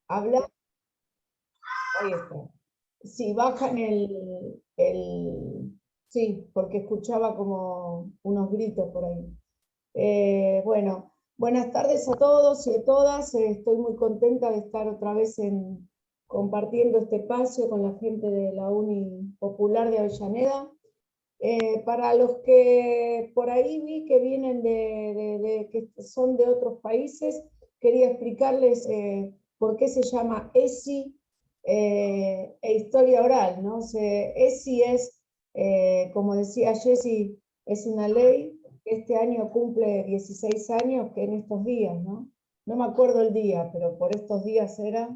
hablar, ahí está. Si bajan sí, porque escuchaba como unos gritos por ahí. Bueno, buenas tardes a todos y a todas. Estoy muy contenta de estar otra vez compartiendo este espacio con la gente de la Uni Popular de Avellaneda. Para los que por ahí vi que vienen que son de otros países, quería explicarles por qué se llama ESI e historia oral, ¿no? ESI es, como decía Jessy, es una ley que este año cumple 16 años, que en estos días, ¿no? No me acuerdo el día, pero por estos días era.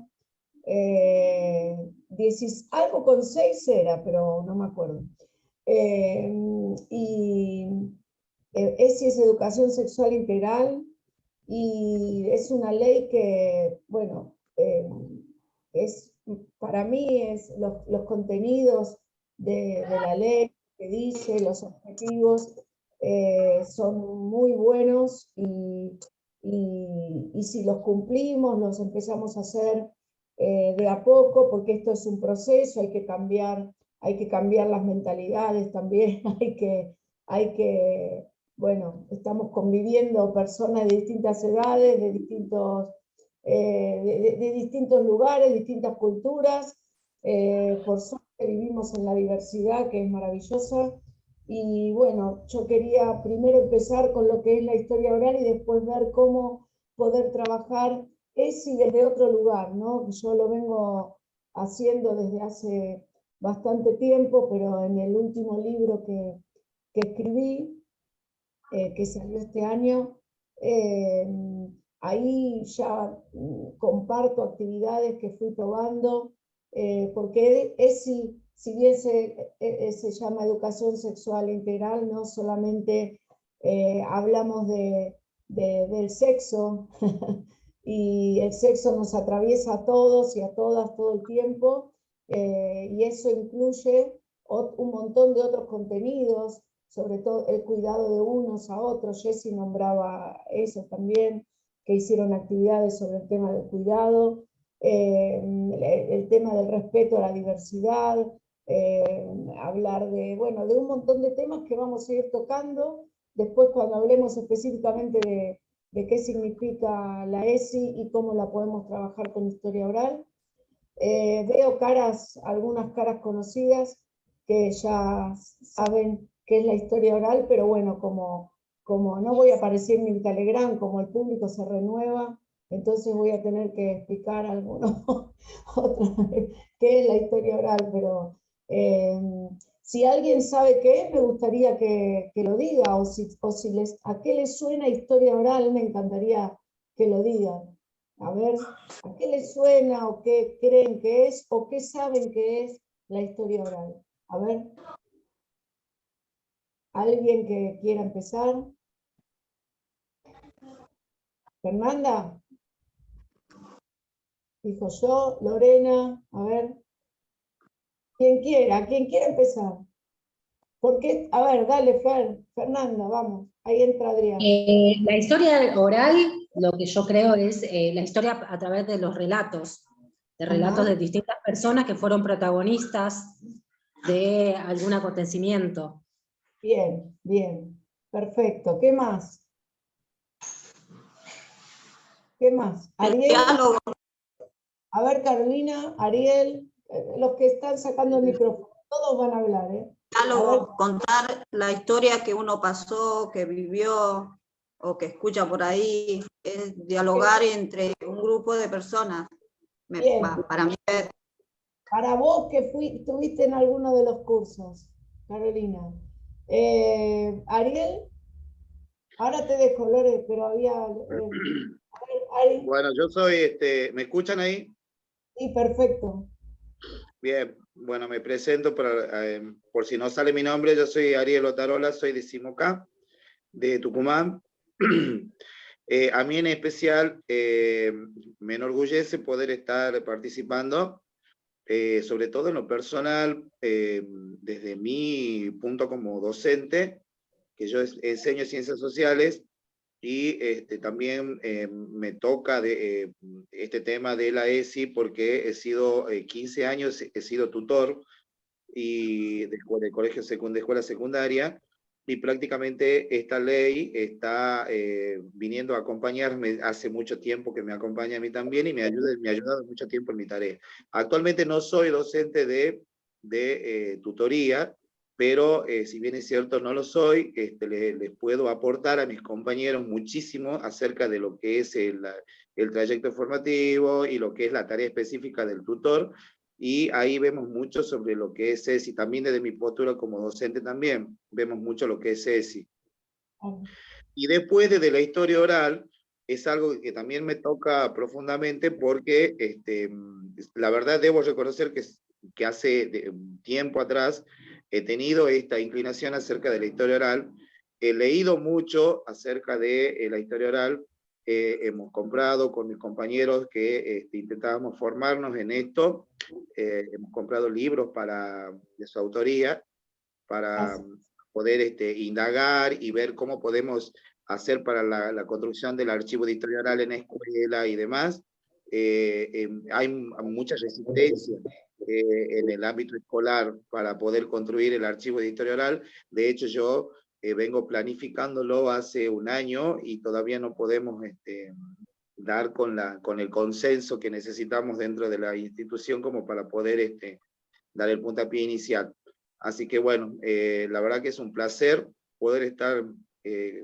Algo con 6 era, pero no me acuerdo. Y ESI es educación sexual integral y es una ley que, bueno, para mí es los contenidos de la ley que dice, los objetivos son muy buenos y si los cumplimos, los empezamos a hacer de a poco, porque esto es un proceso, hay que cambiar las mentalidades también, bueno, estamos conviviendo personas de distintas edades, de distintos lugares, distintas culturas. Por suerte vivimos en la diversidad, que es maravillosa. Y bueno, yo quería primero empezar con lo que es la historia oral y después ver cómo poder trabajar ESI desde otro lugar, ¿no? Yo lo vengo haciendo desde hace bastante tiempo, pero en el último libro que escribí, que salió este año, ahí ya comparto actividades que fui probando, porque si bien se llama educación sexual integral, no solamente hablamos del sexo, y el sexo nos atraviesa a todos y a todas todo el tiempo, y eso incluye un montón de otros contenidos, sobre todo el cuidado de unos a otros. Jessy nombraba eso también, que hicieron actividades sobre el tema del cuidado, el tema del respeto a la diversidad, hablar bueno, de un montón de temas que vamos a ir tocando después cuando hablemos específicamente de qué significa la ESI y cómo la podemos trabajar con historia oral. Veo algunas caras conocidas que ya saben qué es la historia oral, pero bueno, como no voy a aparecer en mi Telegram, como el público se renueva, entonces voy a tener que explicar otra vez qué es la historia oral, pero si alguien sabe qué es, me gustaría que lo diga, a qué les suena historia oral, me encantaría que lo digan. A ver, ¿a qué les suena o qué creen que es o qué saben que es la historia oral? A ver, ¿alguien que quiera empezar? ¿Fernanda? Dijo yo, Lorena, a ver, quien quiera empezar. Porque, a ver, dale, Fernanda, vamos, ahí entra Adrián. La historia oral, lo que yo creo es la historia a través de los relatos, de distintas personas que fueron protagonistas de algún acontecimiento. Bien, bien, perfecto. ¿Qué más? ¿Qué más? Ariel. A ver, Carolina, Ariel, los que están sacando el micrófono, todos van a hablar, ¿eh? Diálogo, contar la historia que uno pasó, que vivió o que escucha por ahí, es dialogar entre un grupo de personas. Para mí. Para vos que estuviste en alguno de los cursos, Carolina. Ariel, ahora te dejo, Lore, pero había... Bueno, yo soy, ¿me escuchan ahí? Sí, perfecto. Bien, bueno, me presento por si no sale mi nombre, yo soy Ariel Otarola, soy de Simocá, de Tucumán. A mí en especial me enorgullece poder estar participando, sobre todo en lo personal, desde mi punto como docente, que yo enseño ciencias sociales, y también me toca este tema de la ESI porque he sido 15 años, he sido tutor y de colegio de escuela secundaria, y prácticamente esta ley está viniendo a acompañarme hace mucho tiempo, que me acompaña a mí también y me ha ayudado mucho tiempo en mi tarea. Actualmente no soy docente de tutoría, pero si bien es cierto no lo soy, les puedo aportar a mis compañeros muchísimo acerca de lo que es el trayecto formativo y lo que es la tarea específica del tutor, y ahí vemos mucho sobre lo que es ESI, también desde mi postura como docente también, vemos mucho lo que es ESI. Y después desde la historia oral, es algo que también me toca profundamente porque la verdad debo reconocer que hace tiempo atrás he tenido esta inclinación acerca de la historia oral, he leído mucho acerca de la historia oral, hemos comprado con mis compañeros que intentábamos formarnos en esto, hemos comprado libros de su autoría para poder indagar y ver cómo podemos hacer para la construcción del archivo de historia oral en escuela y demás. Hay mucha resistencia en el ámbito escolar para poder construir el archivo de historia oral. De hecho, yo vengo planificándolo hace un año y todavía no podemos dar con el consenso que necesitamos dentro de la institución como para poder dar el puntapié inicial. Así que bueno, la verdad que es un placer poder estar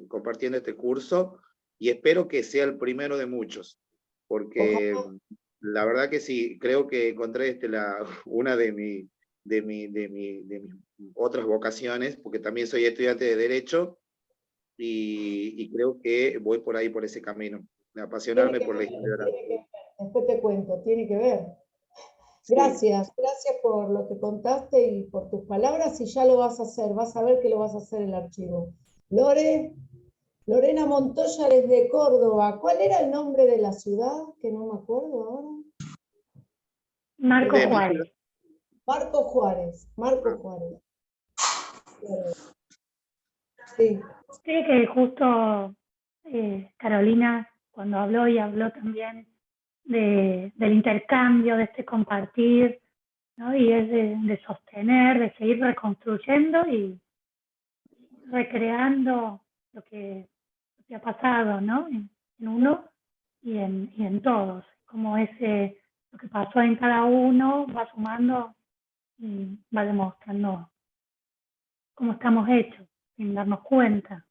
compartiendo este curso y espero que sea el primero de muchos, porque la verdad que sí, creo que encontré una de mis otras vocaciones, porque también soy estudiante de Derecho y creo que voy por ahí, por ese camino, de apasionarme por la historia oral. Después te cuento, tiene que ver. Sí. Gracias por lo que contaste y por tus palabras, y ya lo vas a hacer, vas a ver que lo vas a hacer el archivo. Lorena Montoya desde Córdoba. ¿Cuál era el nombre de la ciudad? Que no me acuerdo ahora. Marco Juárez. Marco Juárez. Sí. Sí, que justo Carolina, cuando habló y habló también del intercambio, de este compartir, ¿no? Y es de sostener, de seguir reconstruyendo y recreando lo que ha pasado, ¿no? En uno y en todos. Como lo que pasó en cada uno va sumando y va demostrando cómo estamos hechos, sin darnos cuenta.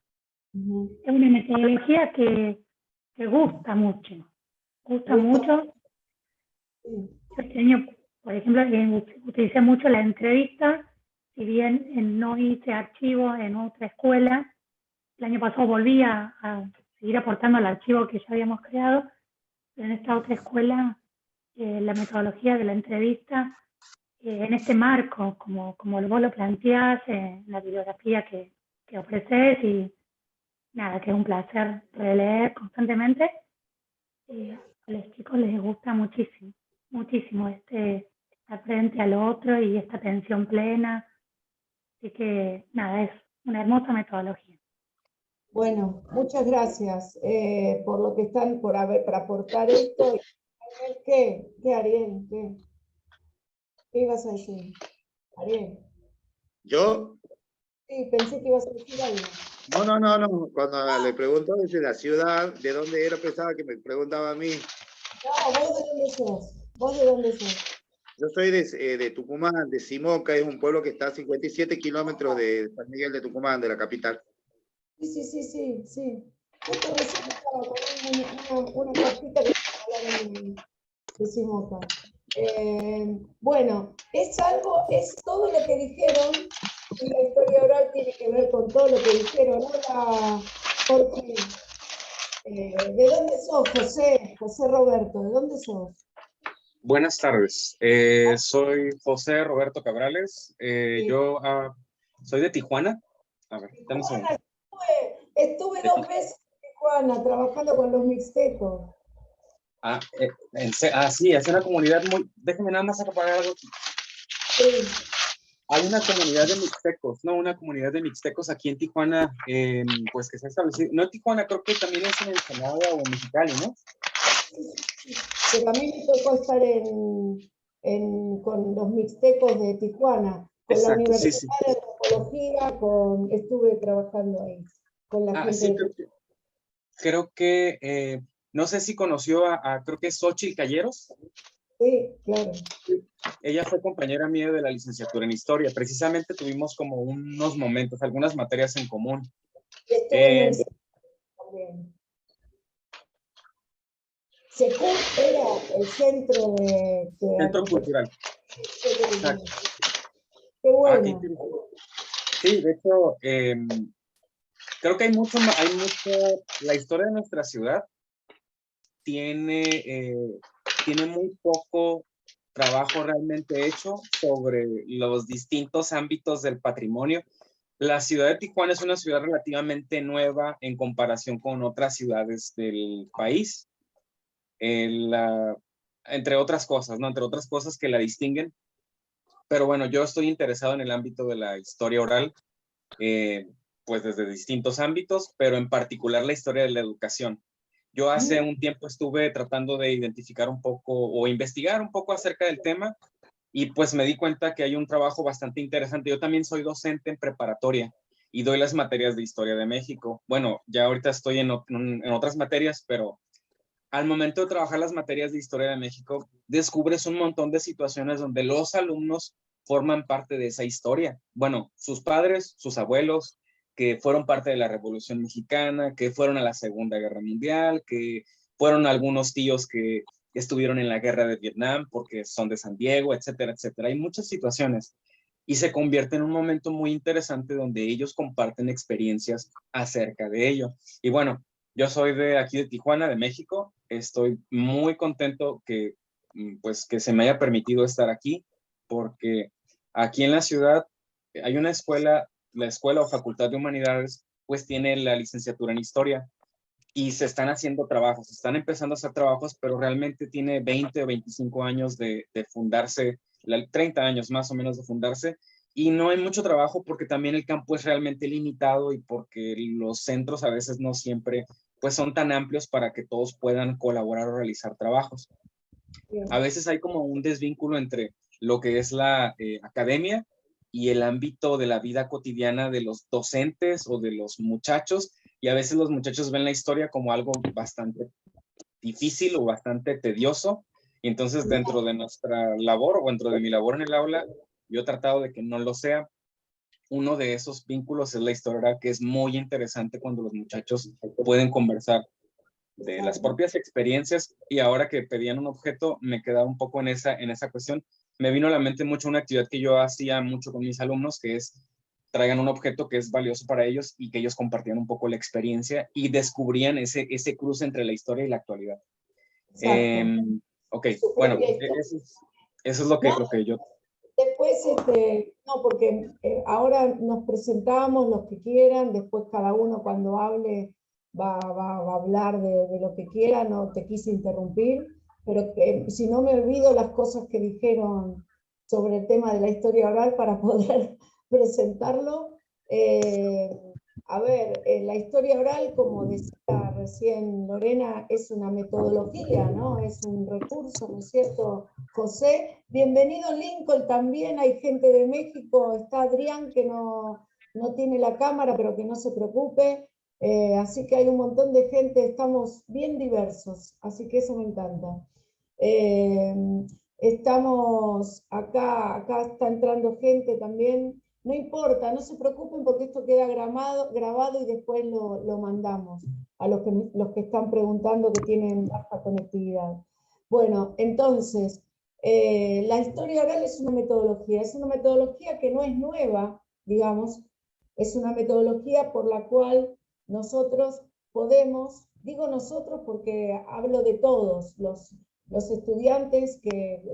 Es una metodología que gusta mucho. Este año, por ejemplo, utilicé mucho la entrevista, si bien no hice archivo en otra escuela. El año pasado volví a seguir aportando al archivo que ya habíamos creado, pero en esta otra escuela la metodología de la entrevista en este marco, como vos lo planteás, la bibliografía que ofreces, y nada, que es un placer releer constantemente. A los chicos les gusta muchísimo estar frente al otro y esta atención plena. Así que nada, es una hermosa metodología. Bueno, muchas gracias por lo que están por aportar esto. ¿Qué, Ariel? ¿Qué ibas a decir, Ariel? ¿Yo? Sí, pensé que ibas a decir algo. No. Cuando le preguntó desde la ciudad, de dónde era, pensaba que me preguntaba a mí. No, ¿vos de dónde sos? Yo soy de Tucumán, de Simoca, es un pueblo que está a 57 kilómetros de San Miguel de Tucumán, de la capital. Sí. Justo recién estaba con una cartita que hablaron de Simoca. Bueno, es todo lo que dijeron, y la historia oral tiene que ver con todo lo que dijeron. Hola, Jorge. ¿De dónde sos, José? José Roberto, ¿de dónde sos? Buenas tardes, soy José Roberto Cabrales, Sí. yo soy de Tijuana. A ver, dame un segundo. Estuve 2 veces en Tijuana trabajando con los mixtecos. Sí, es una comunidad muy... Déjenme nada más apagar algo. Sí. Hay una comunidad de mixtecos, ¿no? Una comunidad de mixtecos aquí en Tijuana, pues que se ha establecido. No en Tijuana, creo que también es en Ensenada o en Mexicali, ¿no? Pero a mí me tocó estar con los mixtecos de Tijuana, con la Exacto, sí, Universidad sí. de Antropología, estuve trabajando ahí, con la gente Sí, de creo que no sé si conoció creo que es Xochitl Calleros. Sí, claro. Ella fue compañera mía de la licenciatura en Historia. Precisamente tuvimos como unos momentos, algunas materias en común. Estuve en el también. Secur era el centro de Centro cultural. Exacto. Qué bueno. Qué interesante. Sí, de hecho, creo que hay mucho, la historia de nuestra ciudad tiene muy poco trabajo realmente hecho sobre los distintos ámbitos del patrimonio. La ciudad de Tijuana es una ciudad relativamente nueva en comparación con otras ciudades del país, entre otras cosas, ¿no? Entre otras cosas que la distinguen. Pero bueno, yo estoy interesado en el ámbito de la historia oral, pues desde distintos ámbitos, pero en particular la historia de la educación. Yo hace un tiempo estuve tratando de identificar un poco o investigar un poco acerca del tema y pues me di cuenta que hay un trabajo bastante interesante. Yo también soy docente en preparatoria y doy las materias de Historia de México. Bueno, ya ahorita estoy en otras materias, pero al momento de trabajar las materias de Historia de México, descubres un montón de situaciones donde los alumnos forman parte de esa historia. Bueno, sus padres, sus abuelos, que fueron parte de la Revolución Mexicana, que fueron a la Segunda Guerra Mundial, que fueron algunos tíos que estuvieron en la Guerra de Vietnam porque son de San Diego, etcétera, etcétera. Hay muchas situaciones y se convierte en un momento muy interesante donde ellos comparten experiencias acerca de ello. Y bueno, yo soy de aquí de Tijuana, de México. Estoy muy contento pues, que se me haya permitido estar aquí, porque aquí en la ciudad hay una escuela, la Escuela o Facultad de Humanidades, pues tiene la licenciatura en Historia y se están haciendo trabajos, se están empezando a hacer trabajos, pero realmente tiene 20 o 25 años de fundarse, 30 años más o menos de fundarse, y no hay mucho trabajo porque también el campo es realmente limitado y porque los centros a veces no siempre pues son tan amplios para que todos puedan colaborar o realizar trabajos. A veces hay como un desvínculo entre lo que es la academia y el ámbito de la vida cotidiana de los docentes o de los muchachos, y a veces los muchachos ven la historia como algo bastante difícil o bastante tedioso, y entonces dentro de nuestra labor o dentro de mi labor en el aula, yo he tratado de que no lo sea. Uno de esos vínculos es la historia, que es muy interesante cuando los muchachos pueden conversar de las propias experiencias, y ahora que pedían un objeto me quedaba un poco en esa cuestión. Me vino a la mente mucho una actividad que yo hacía mucho con mis alumnos, que es traigan un objeto que es valioso para ellos y que ellos compartían un poco la experiencia y descubrían ese cruce entre la historia y la actualidad. Ok, bueno, eso es lo que yo... Después, no, porque ahora nos presentamos los que quieran, después cada uno cuando hable va a hablar de lo que quiera, no te quise interrumpir, pero si no me olvido las cosas que dijeron sobre el tema de la historia oral para poder presentarlo. A ver, la historia oral, como decía recién Lorena, es una metodología, ¿no? Es un recurso, ¿no es cierto, José? Bienvenido Lincoln también, hay gente de México, está Adrián que no tiene la cámara, pero que no se preocupe. Así que hay un montón de gente, estamos bien diversos, así que eso me encanta. Estamos acá está entrando gente también. No importa, no se preocupen porque esto queda grabado y después lo mandamos a los que están preguntando que tienen baja conectividad. Bueno, entonces, la historia oral es una metodología que no es nueva, digamos, es una metodología por la cual nosotros podemos, digo nosotros porque hablo de todos, los estudiantes,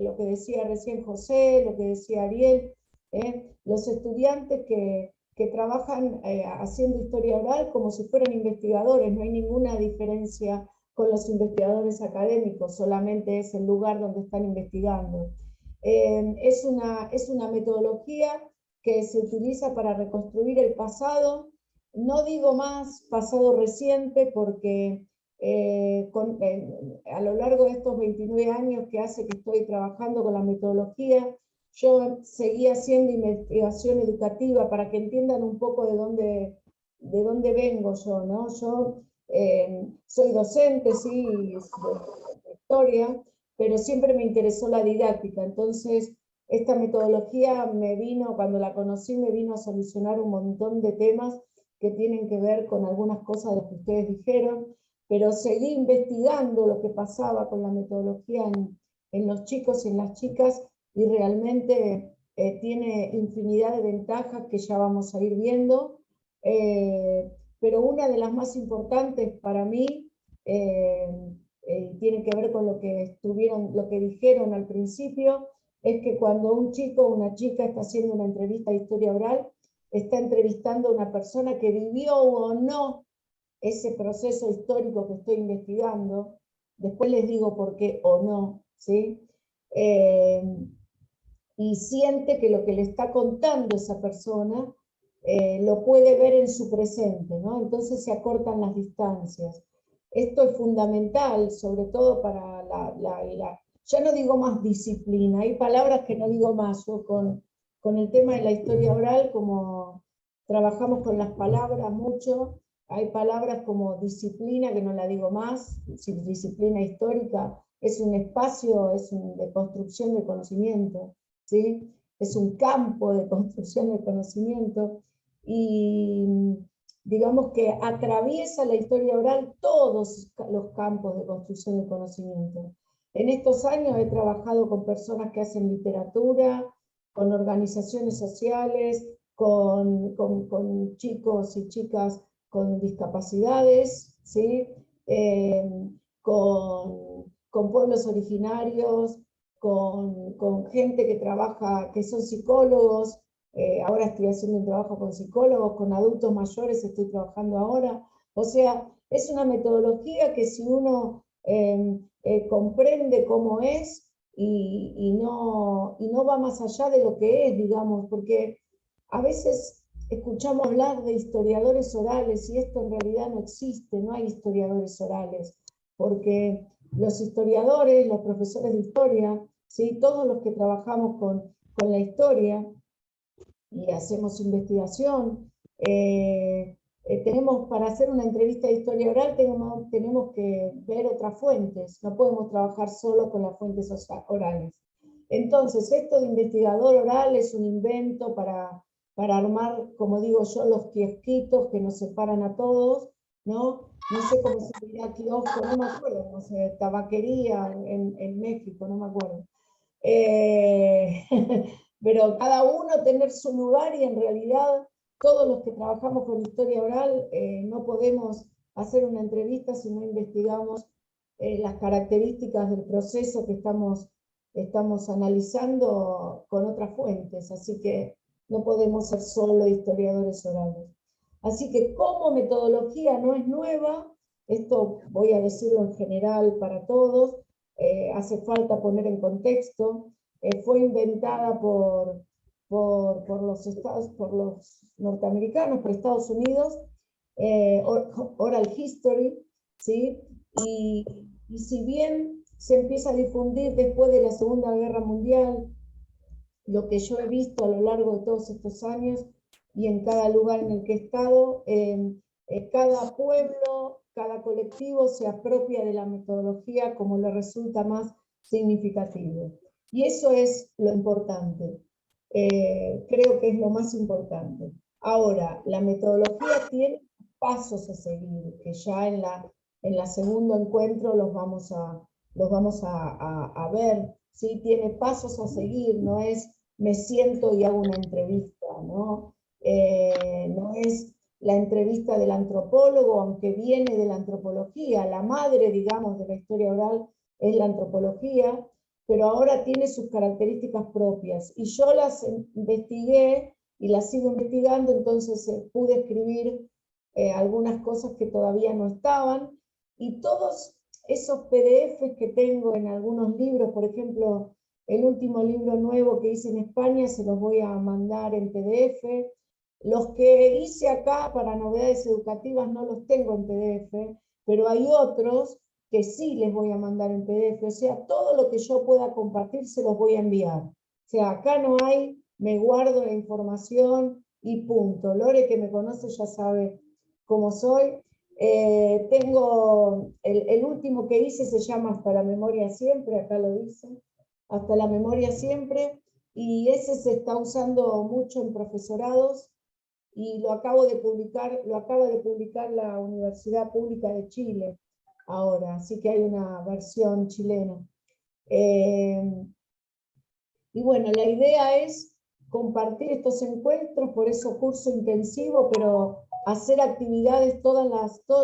lo que decía recién José, lo que decía Ariel, los estudiantes que trabajan haciendo historia oral como si fueran investigadores, no hay ninguna diferencia con los investigadores académicos, solamente es el lugar donde están investigando. Es una metodología que se utiliza para reconstruir el pasado. No digo más pasado reciente porque a lo largo de estos 29 años que hace que estoy trabajando con la metodología, yo seguí haciendo investigación educativa para que entiendan un poco de dónde vengo yo, ¿no? Yo soy docente, sí, de historia, pero siempre me interesó la didáctica. Entonces, esta metodología cuando la conocí, me vino a solucionar un montón de temas que tienen que ver con algunas cosas de las que ustedes dijeron, pero seguí investigando lo que pasaba con la metodología en los chicos y en las chicas, y realmente tiene infinidad de ventajas que ya vamos a ir viendo, pero una de las más importantes para mí tiene que ver con lo que dijeron al principio, es que cuando un chico o una chica está haciendo una entrevista de historia oral, está entrevistando a una persona que vivió o no ese proceso histórico que estoy investigando. Después les digo por qué o no, ¿sí? Y siente que lo que le está contando esa persona lo puede ver en su presente, ¿no? Entonces se acortan las distancias. Esto es fundamental, sobre todo para ya no digo más disciplina, hay palabras que no digo más. Yo con el tema de la historia oral, como trabajamos con las palabras mucho, hay palabras como disciplina, que no la digo más, disciplina histórica, es un espacio, de construcción de conocimiento, ¿sí? Es un campo de construcción de conocimiento, y digamos que atraviesa la historia oral todos los campos de construcción de conocimiento. En estos años he trabajado con personas que hacen literatura, con organizaciones sociales, con chicos y chicas con discapacidades, ¿sí? Con pueblos originarios, con gente que trabaja, que son psicólogos. Ahora estoy haciendo un trabajo con psicólogos, con adultos mayores estoy trabajando ahora. O sea, es una metodología que si uno comprende cómo es y no va más allá de lo que es, digamos, porque a veces escuchamos hablar de historiadores orales y esto en realidad no existe, no hay historiadores orales, porque los historiadores, los profesores de historia, ¿sí? Todos los que trabajamos con la historia y hacemos investigación, tenemos, para hacer una entrevista de historia oral tenemos que ver otras fuentes, no podemos trabajar solo con las fuentes orales. Entonces, esto de investigador oral es un invento para armar, como digo yo, los kiosquitos que nos separan a todos, ¿no? No sé cómo se dirá kiosco, no me acuerdo, no sé, tabaquería en México, no me acuerdo. Pero cada uno tener su lugar, y en realidad todos los que trabajamos con historia oral no podemos hacer una entrevista si no investigamos las características del proceso que estamos analizando con otras fuentes, así que no podemos ser solo historiadores orales. Así que como metodología no es nueva, esto voy a decirlo en general para todos, hace falta poner en contexto, fue inventada por los norteamericanos, por Estados Unidos, Oral History, ¿sí? Y si bien se empieza a difundir después de la Segunda Guerra Mundial, lo que yo he visto a lo largo de todos estos años y en cada lugar en el que he estado, cada pueblo, cada colectivo se apropia de la metodología como le resulta más significativo. Y eso es lo importante. Creo que es lo más importante. Ahora, la metodología tiene pasos a seguir, que ya en la segundo encuentro los vamos a ver, ¿sí? Tiene pasos a seguir, no es me siento y hago una entrevista, ¿no? No es la entrevista del antropólogo, aunque viene de la antropología, la madre, digamos, de la historia oral es la antropología, pero ahora tiene sus características propias, y yo las investigué y las sigo investigando, entonces pude escribir algunas cosas que todavía no estaban, y todos esos PDFs que tengo en algunos libros, por ejemplo, el último libro nuevo que hice en España se los voy a mandar en PDF. Los que hice acá para novedades educativas no los tengo en PDF, pero hay otros que sí les voy a mandar en PDF. O sea, todo lo que yo pueda compartir se los voy a enviar. O sea, acá no hay, me guardo la información y punto. Lore, que me conoce, ya sabe cómo soy. Tengo, el último que hice se llama Hasta la memoria siempre, acá lo dice. Hasta la memoria siempre, y ese se está usando mucho en profesorados, y lo acaba de publicar la Universidad Pública de Chile ahora, así que hay una versión chilena. Y bueno, la idea es compartir estos encuentros, por eso curso intensivo, pero hacer actividades todos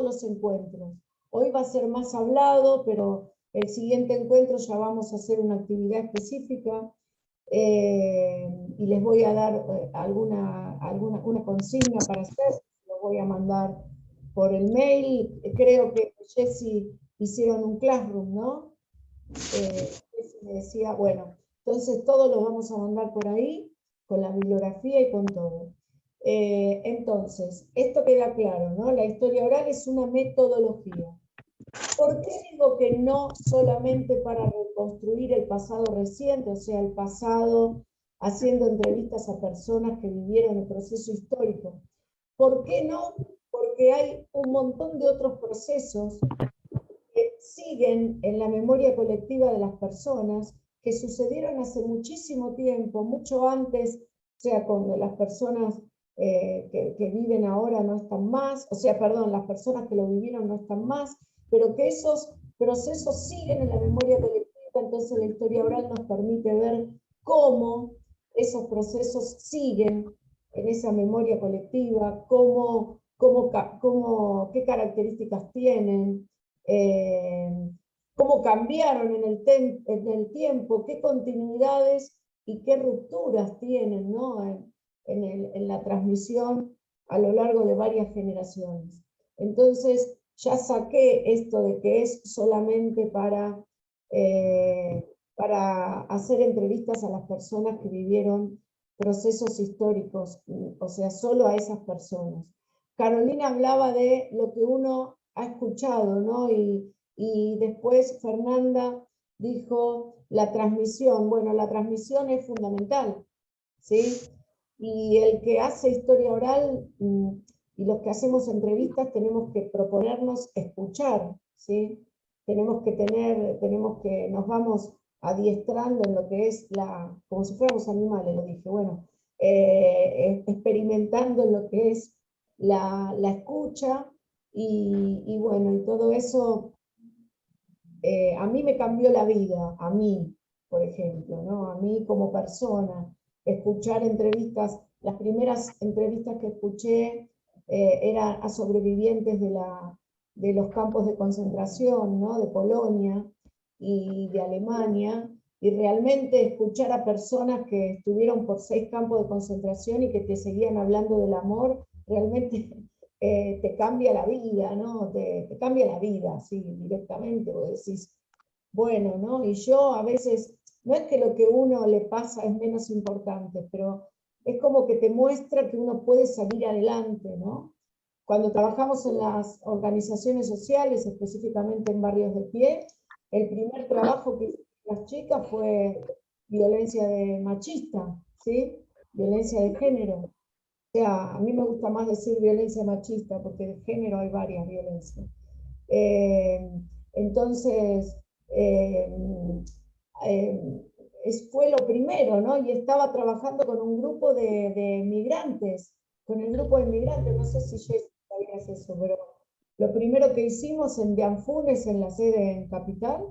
los encuentros. Hoy va a ser más hablado, pero el siguiente encuentro ya vamos a hacer una actividad específica, y les voy a dar una consigna para hacer, lo voy a mandar por el mail. Creo que Jessy hicieron un classroom, ¿no? Jessy me decía, bueno, entonces todos los vamos a mandar por ahí, con la bibliografía y con todo. Entonces, esto queda claro, ¿no? La historia oral es una metodología. ¿Por qué digo que no solamente para reconstruir el pasado reciente, o sea, el pasado haciendo entrevistas a personas que vivieron el proceso histórico? ¿Por qué no? Porque hay un montón de otros procesos que siguen en la memoria colectiva de las personas, que sucedieron hace muchísimo tiempo, mucho antes, o sea, cuando las personas que viven ahora no están más, o sea, perdón, las personas que lo vivieron no están más, pero que esos procesos siguen en la memoria colectiva. Entonces la historia oral nos permite ver cómo esos procesos siguen en esa memoria colectiva, qué características tienen, cómo cambiaron en el tiempo, qué continuidades y qué rupturas tienen, ¿no? en la transmisión a lo largo de varias generaciones. Entonces, ya saqué esto de que es solamente para hacer entrevistas a las personas que vivieron procesos históricos, o sea, solo a esas personas. Carolina hablaba de lo que uno ha escuchado, ¿no? Y después Fernanda dijo la transmisión. Bueno, la transmisión es fundamental, ¿sí? Y el que hace historia oral y los que hacemos entrevistas tenemos que proponernos escuchar, ¿sí? Nos vamos adiestrando en lo que es como si fuéramos animales, lo dije, bueno, experimentando en lo que es la escucha, y bueno, y todo eso a mí me cambió la vida, a mí, por ejemplo, ¿no? A mí como persona, escuchar entrevistas, las primeras entrevistas que escuché eran a sobrevivientes de los campos de concentración, ¿no? De Polonia y de Alemania, y realmente escuchar a personas que estuvieron por 6 campos de concentración y que te seguían hablando del amor, realmente te cambia la vida, ¿no? Te cambia la vida, sí, directamente, vos decís, bueno, ¿no? Y yo a veces, no es que lo que uno le pasa es menos importante, pero es como que te muestra que uno puede salir adelante, ¿no? Cuando trabajamos en las organizaciones sociales, específicamente en barrios de pie, el primer trabajo que hicieron las chicas fue violencia machista, ¿sí? Violencia de género. O sea, a mí me gusta más decir violencia machista, porque de género hay varias violencias. Entonces, fue lo primero, ¿no? Y estaba trabajando con un grupo de migrantes, con el grupo de migrantes, no sé si sabías eso, pero lo primero que hicimos en Dianfunes, en la sede en Capital,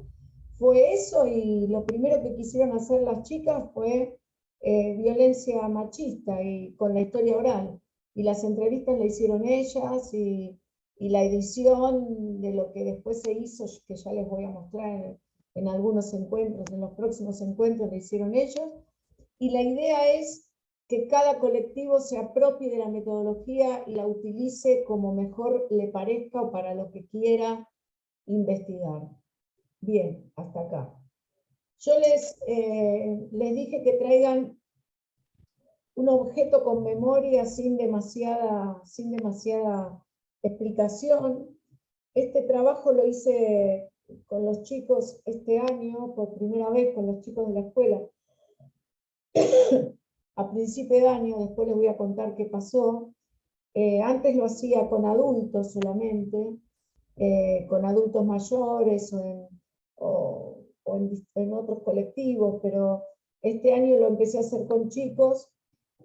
fue eso, y lo primero que quisieron hacer las chicas fue violencia machista, y con la historia oral. Y las entrevistas la hicieron ellas, y la edición de lo que después se hizo, que ya les voy a mostrar en algunos encuentros, en los próximos encuentros, la hicieron ellos. Y la idea es que cada colectivo se apropie de la metodología y la utilice como mejor le parezca o para lo que quiera investigar. Bien, hasta acá. Yo les dije que traigan un objeto con memoria sin demasiada explicación. Este trabajo lo hice con los chicos este año, por primera vez con los chicos de la escuela. A principio de año, después les voy a contar qué pasó. Antes lo hacía con adultos solamente, con adultos mayores o en otros colectivos, pero este año lo empecé a hacer con chicos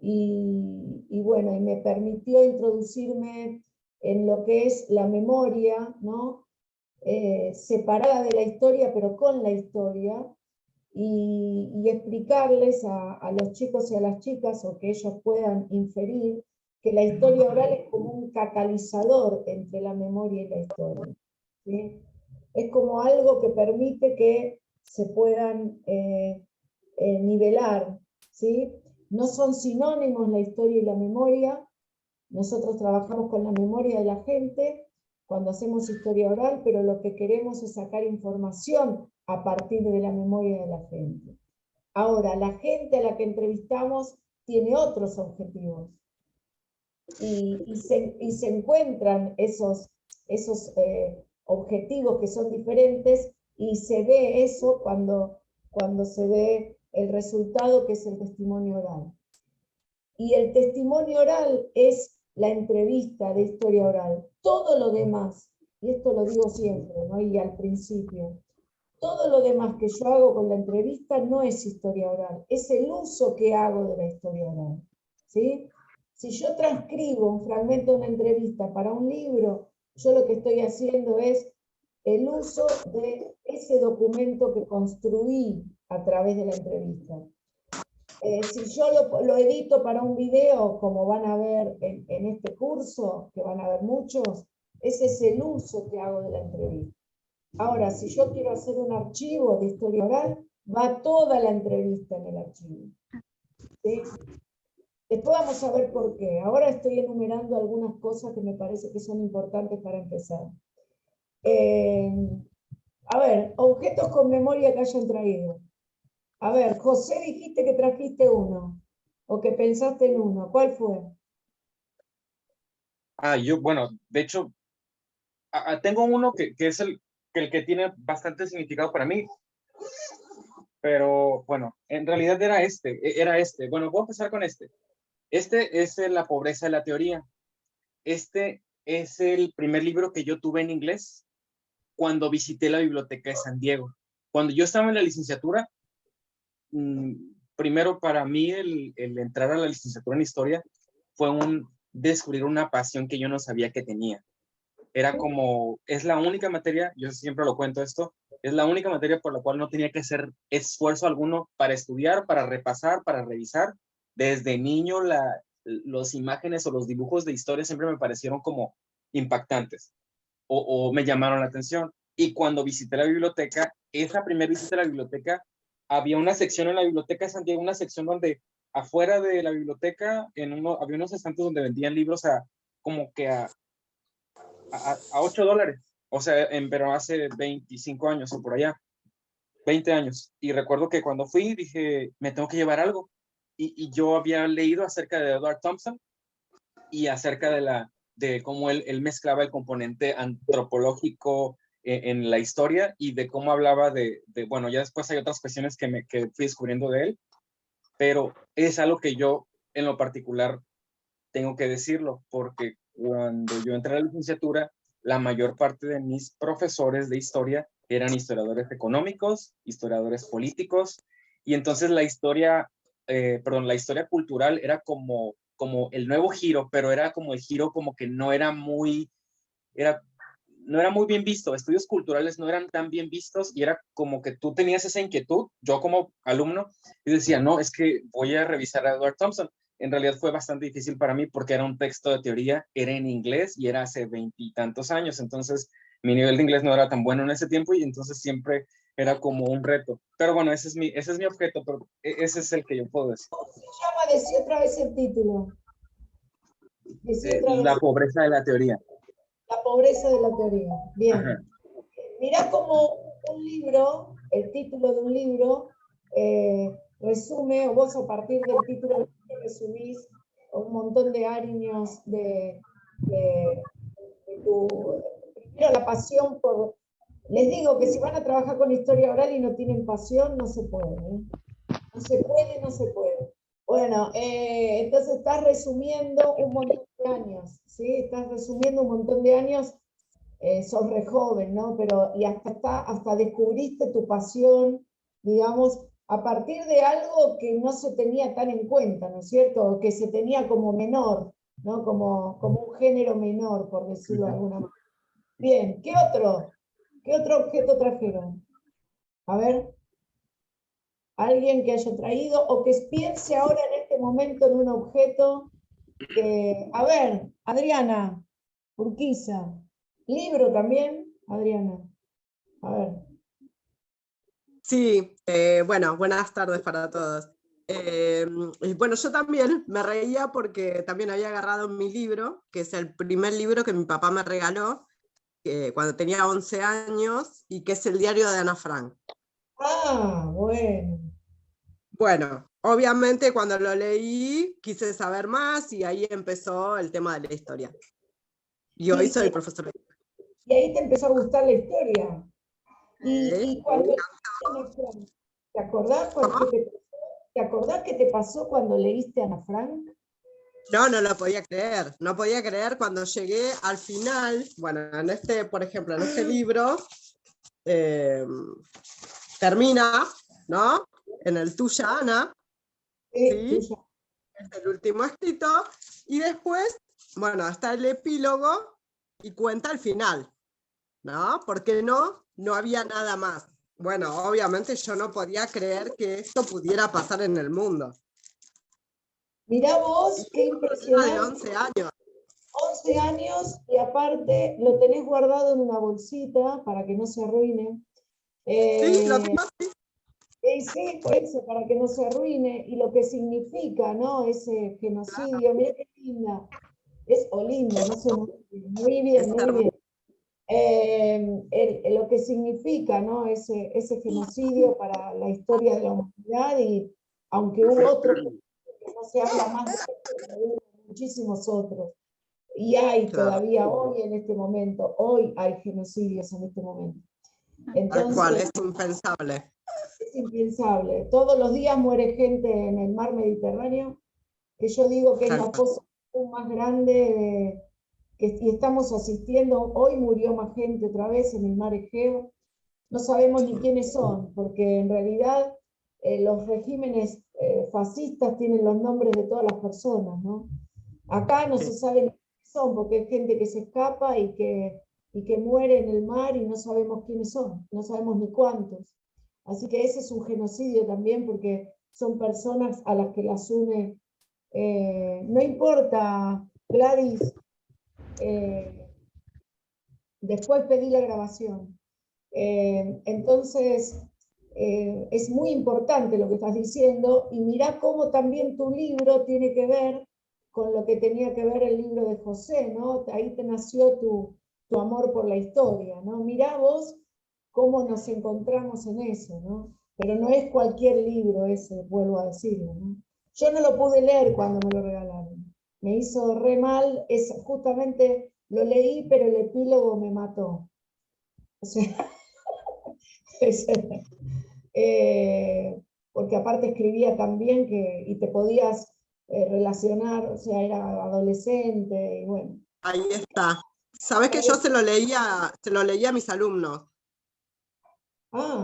y bueno, y me permitió introducirme en lo que es la memoria, ¿no? Separada de la historia, pero con la historia, y explicarles a los chicos y a las chicas, o que ellos puedan inferir, que la historia oral es como un catalizador entre la memoria y la historia, ¿sí? Es como algo que permite que se puedan nivelar, ¿sí? No son sinónimos la historia y la memoria. Nosotros trabajamos con la memoria de la gente cuando hacemos historia oral, pero lo que queremos es sacar información a partir de la memoria de la gente. Ahora, la gente a la que entrevistamos tiene otros objetivos y se encuentran esos objetivos que son diferentes, y se ve eso cuando se ve el resultado, que es el testimonio oral. Y el testimonio oral es la entrevista de historia oral. Todo lo demás, y esto lo digo siempre, ¿no? Y al principio, todo lo demás que yo hago con la entrevista no es historia oral, es el uso que hago de la historia oral, ¿sí? Si yo transcribo un fragmento de una entrevista para un libro, yo lo que estoy haciendo es el uso de ese documento que construí a través de la entrevista. Si yo lo edito para un video, como van a ver en este curso, que van a ver muchos, ese es el uso que hago de la entrevista. Ahora, si yo quiero hacer un archivo de historia oral, va toda la entrevista en el archivo, ¿sí? Después vamos a ver por qué. Ahora estoy enumerando algunas cosas que me parece que son importantes para empezar. A ver, objetos con memoria que hayan traído. A ver, José, dijiste que trajiste uno, o que pensaste en uno. ¿Cuál fue? Bueno, de hecho, tengo uno que es el que tiene bastante significado para mí, pero bueno, en realidad era este. Bueno, voy a empezar con este. Este es La pobreza de la teoría. Este es el primer libro que yo tuve en inglés cuando visité la biblioteca de San Diego. Cuando yo estaba en la licenciatura, primero para mí el entrar a la licenciatura en historia fue descubrir una pasión que yo no sabía que tenía. Era como, es la única materia, yo siempre lo cuento esto, es la única materia por la cual no tenía que hacer esfuerzo alguno para estudiar, para repasar, para revisar. Desde niño los imágenes o los dibujos de historia siempre me parecieron como impactantes o me llamaron la atención. Y cuando visité la biblioteca, esa primera visita a la biblioteca, había una sección en la biblioteca de San Diego, una sección donde afuera de la biblioteca había unos estantes donde vendían libros como que a $8. O sea, pero hace 25 años o por allá, 20 años. Y recuerdo que cuando fui dije, me tengo que llevar algo. Y yo había leído acerca de Edward Thompson y acerca de cómo él mezclaba el componente antropológico en la historia y de cómo hablaba bueno, ya después hay otras cuestiones que fui descubriendo de él, pero es algo que yo en lo particular tengo que decirlo, porque cuando yo entré a la licenciatura, la mayor parte de mis profesores de historia eran historiadores económicos, historiadores políticos, y entonces la historia cultural era como el nuevo giro, pero era como el giro como que no era muy bien visto. Estudios culturales no eran tan bien vistos y era como que tú tenías esa inquietud, yo como alumno, y decía, no, es que voy a revisar a Edward Thompson. En realidad fue bastante difícil para mí porque era un texto de teoría, era en inglés y era hace 20 y tantos años, entonces mi nivel de inglés no era tan bueno en ese tiempo y entonces siempre era como un reto. Pero bueno, ese es mi objeto, pero ese es el que yo puedo decir. ¿Cómo se llama? Decí otra vez el título. La pobreza de la teoría. La pobreza de la teoría. Bien. Ajá. Mirá como un libro el título de un libro resume, o vos a partir del título del libro resumís un montón de años de tu, primero la pasión por... Les digo que si van a trabajar con historia oral y no tienen pasión, no se puede, ¿eh? No se puede, no se puede. Bueno, entonces estás resumiendo un montón de años, ¿sí? Estás resumiendo un montón de años, sos re joven, ¿no? Pero, y hasta descubriste tu pasión, digamos, a partir de algo que no se tenía tan en cuenta, ¿no es cierto? O que se tenía como menor, ¿no? Como un género menor, por decirlo de alguna manera. Bien, ¿qué otro? ¿Qué otro objeto trajeron? A ver, alguien que haya traído o que piense ahora en este momento en un objeto que... A ver, Adriana Urquiza. ¿Libro también, Adriana? A ver. Sí, bueno, buenas tardes para todos. Bueno, yo también me reía porque también había agarrado mi libro, que es el primer libro que mi papá me regaló cuando tenía 11 años, y que es el diario de Ana Frank. Ah, bueno. Bueno, obviamente cuando lo leí quise saber más y ahí empezó el tema de la historia. Y hoy soy profesora. Y ahí te empezó a gustar la historia. Y cuando Ana Frank, ¿te acordás ¿te acordás qué te pasó cuando leíste a Ana Frank? No, no lo podía creer. No podía creer cuando llegué al final. Bueno, en este, por ejemplo, en este libro termina, ¿no? En el tuya, Ana. ¿Sí? Tuya. Es el último escrito. Y después, bueno, está el epílogo y cuenta el final, ¿no? Porque no había nada más. Bueno, obviamente yo no podía creer que esto pudiera pasar en el mundo. Mirá vos, qué impresionante. De 11 años. 11 años y aparte lo tenés guardado en una bolsita para que no se arruine. Sí, lo tengo así. Sí, por eso, para que no se arruine, y lo que significa, ¿no? Ese genocidio, mira qué linda, es o lindo, no sé, muy bien, muy bien. Lo que significa, ¿no? Ese genocidio para la historia de la humanidad, y aunque hubo otro que no se habla más de esto, pero hubo muchísimos otros. Y hay todavía hoy en este momento, hoy hay genocidios en este momento. Entonces, tal cual, es impensable. Es impensable. Todos los días muere gente en el mar Mediterráneo, que yo digo que es la fosa más grande y estamos asistiendo. Hoy murió más gente otra vez en el mar Egeo. No sabemos ni quiénes son, porque en realidad los regímenes fascistas tienen los nombres de todas las personas, ¿no? Acá no se sabe ni quiénes son, porque hay gente que se escapa y que muere en el mar y no sabemos quiénes son, no sabemos ni cuántos. Así que ese es un genocidio también, porque son personas a las que las une. No importa, Gladys, después pedí la grabación. Entonces, es muy importante lo que estás diciendo, y mirá cómo también tu libro tiene que ver con lo que tenía que ver el libro de José, ¿no? Ahí te nació tu amor por la historia, ¿no? Mirá vos cómo nos encontramos en eso, ¿no? Pero no es cualquier libro ese, vuelvo a decirlo, ¿no? Yo no lo pude leer cuando me lo regalaron. Me hizo re mal, justamente lo leí, pero el epílogo me mató. O sea, porque aparte escribía también y te podías relacionar, o sea, era adolescente, y bueno. Ahí está. Sabes que yo se lo leía a mis alumnos.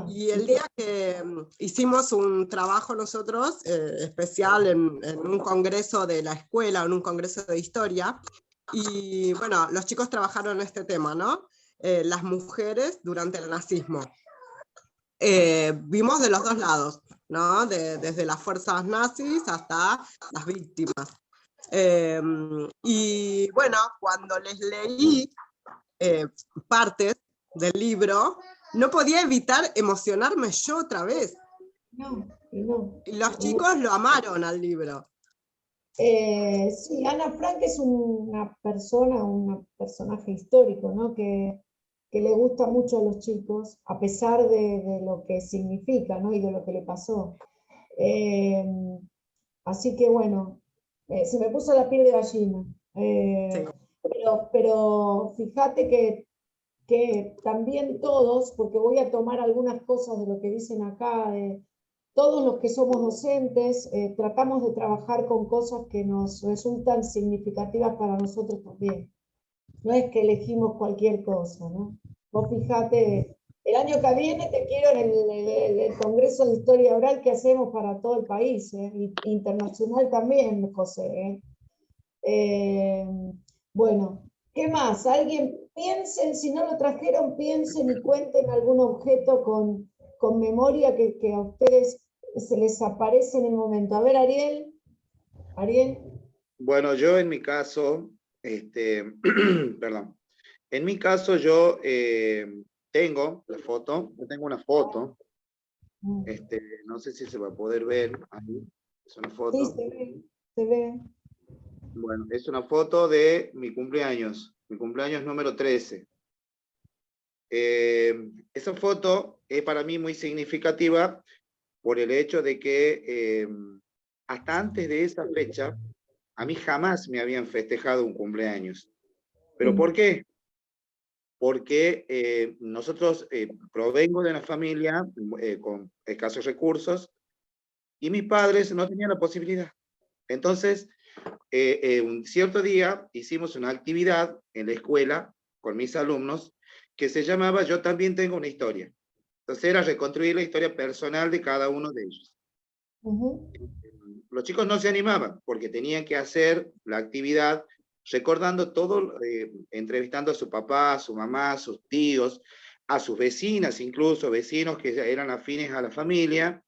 Y el día que hicimos un trabajo nosotros, especial en un congreso de la escuela, en un congreso de historia, y bueno, los chicos trabajaron este tema, ¿no? Las mujeres durante el nazismo. Vimos de los dos lados, ¿no? Desde las fuerzas nazis hasta las víctimas. Y bueno, cuando les leí partes del libro, no podía evitar emocionarme yo otra vez. No. Y los chicos lo amaron al libro. Sí, Ana Frank es un personaje histórico, ¿no? Que que le gusta mucho a los chicos, a pesar de lo que significa, ¿no? Y de lo que le pasó. Así que bueno, se me puso la piel de gallina. Sí. Pero fíjate que también todos, porque voy a tomar algunas cosas de lo que dicen acá, todos los que somos docentes, tratamos de trabajar con cosas que nos resultan significativas para nosotros también. No es que elegimos cualquier cosa, ¿no? Vos fíjate, el año que viene te quiero en el Congreso de Historia Oral que hacemos para todo el país, y internacional también, José. Bueno, ¿qué más? Alguien piensen, si no lo trajeron, piensen y cuenten algún objeto con memoria que a ustedes se les aparece en el momento. A ver, Ariel. Ariel. Bueno, yo en mi caso, perdón, en mi caso yo tengo la foto, yo tengo una foto, no sé si se va a poder ver ahí, es una foto. Sí, se ve, se ve. Bueno, es una foto de mi cumpleaños número 13. Esa foto es para mí muy significativa por el hecho de que hasta antes de esa fecha, a mí jamás me habían festejado un cumpleaños. ¿Pero por qué? Porque nosotros provengo de una familia con escasos recursos y mis padres no tenían la posibilidad. Entonces, un cierto día hicimos una actividad en la escuela con mis alumnos que se llamaba Yo también tengo una historia. Entonces era reconstruir la historia personal de cada uno de ellos. Los chicos no se animaban porque tenían que hacer la actividad recordando todo, entrevistando a su papá, a su mamá, a sus tíos, a sus vecinas, incluso vecinos que eran afines a la familia,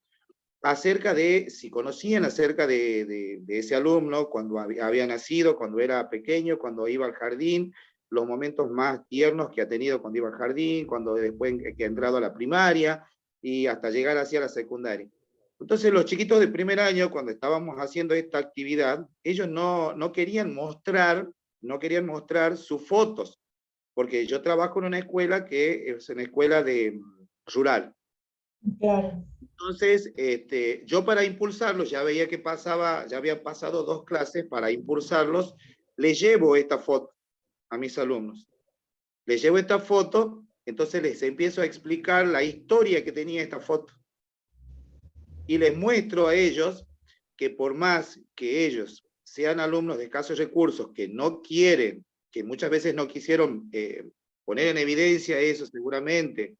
acerca de, si conocían acerca de ese alumno, cuando había nacido, cuando era pequeño, cuando iba al jardín, los momentos más tiernos que ha tenido cuando iba al jardín, cuando después que ha entrado a la primaria, y hasta llegar hacia la secundaria. Entonces los chiquitos de primer año, cuando estábamos haciendo esta actividad, ellos no querían mostrar sus fotos, porque yo trabajo en una escuela que es una escuela rural. Claro. Entonces, yo para impulsarlos, ya veía que ya habían pasado 2 clases, para impulsarlos, les llevo esta foto a mis alumnos. Les llevo esta foto, entonces les empiezo a explicar la historia que tenía esta foto. Y les muestro a ellos que por más que ellos sean alumnos de escasos recursos, que no quieren, que muchas veces no quisieron poner en evidencia eso seguramente,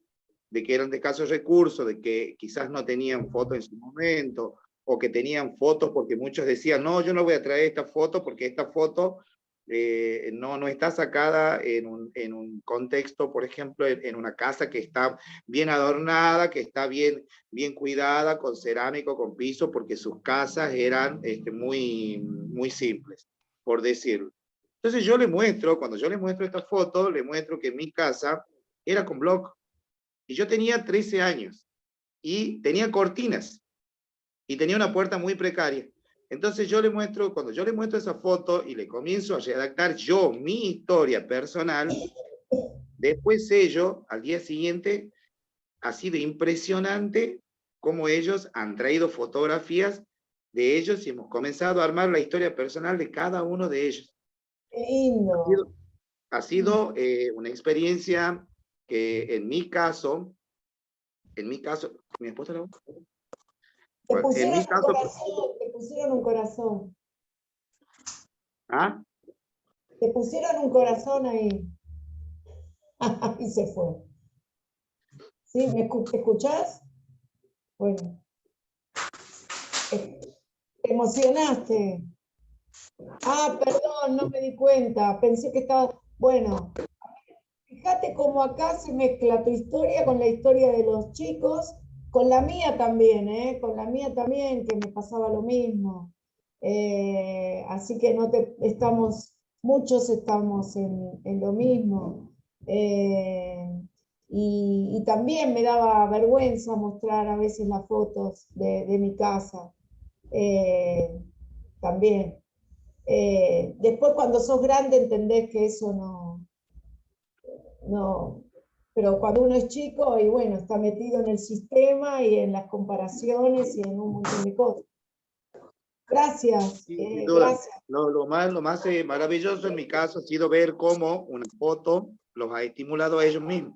de que eran de escasos recursos, de que quizás no tenían fotos en su momento, o que tenían fotos porque muchos decían, no, yo no voy a traer esta foto porque esta foto no está sacada en un contexto, por ejemplo, en una casa que está bien adornada, que está bien cuidada, con cerámico, con piso, porque sus casas eran muy simples, por decirlo. Entonces yo le muestro, cuando yo le muestro esta foto, le muestro que mi casa era con bloc. Y yo tenía 13 años y tenía cortinas y tenía una puerta muy precaria. Entonces cuando yo le muestro esa foto y le comienzo a redactar yo mi historia personal, después ellos, al día siguiente, ha sido impresionante cómo ellos han traído fotografías de ellos y hemos comenzado a armar la historia personal de cada uno de ellos. Qué lindo. Ha sido una experiencia que en mi caso, mi esposa la busca. Te Bueno, en pusieron mi un caso, corazón, te pusieron un corazón. ¿ah? Te pusieron un corazón ahí. Y se fue. ¿Sí? ¿Me escuchás? Bueno. Te emocionaste. Ah, perdón, no me di cuenta. Pensé que estaba... Bueno, fíjate cómo acá se mezcla tu historia con la historia de los chicos, con la mía también, ¿eh? Con la mía también, que me pasaba lo mismo. Así que muchos estamos en lo mismo. Y también me daba vergüenza mostrar a veces las fotos de mi casa. También. Después cuando sos grande entendés que eso no pero cuando uno es chico y bueno, está metido en el sistema y en las comparaciones y en un montón de cosas. Gracias, Sí, sin duda. gracias. Lo más maravilloso en mi caso ha sido ver cómo una foto los ha estimulado a ellos mismos.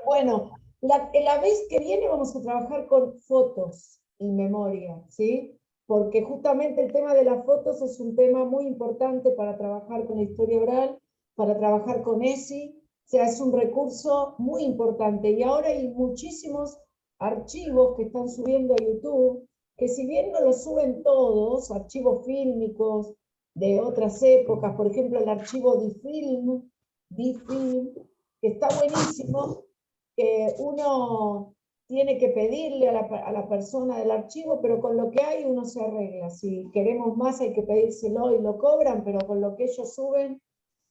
Bueno, la vez que viene vamos a trabajar con fotos y memoria, ¿sí? Porque justamente el tema de las fotos es un tema muy importante para trabajar con la historia oral, para trabajar con ESI, o sea, es un recurso muy importante. Y ahora hay muchísimos archivos que están subiendo a YouTube, que si bien no los suben todos, archivos fílmicos de otras épocas, por ejemplo el archivo DiFilm, que está buenísimo, que uno tiene que pedirle a la persona del archivo, pero con lo que hay uno se arregla. Si queremos más hay que pedírselo y lo cobran, pero con lo que ellos suben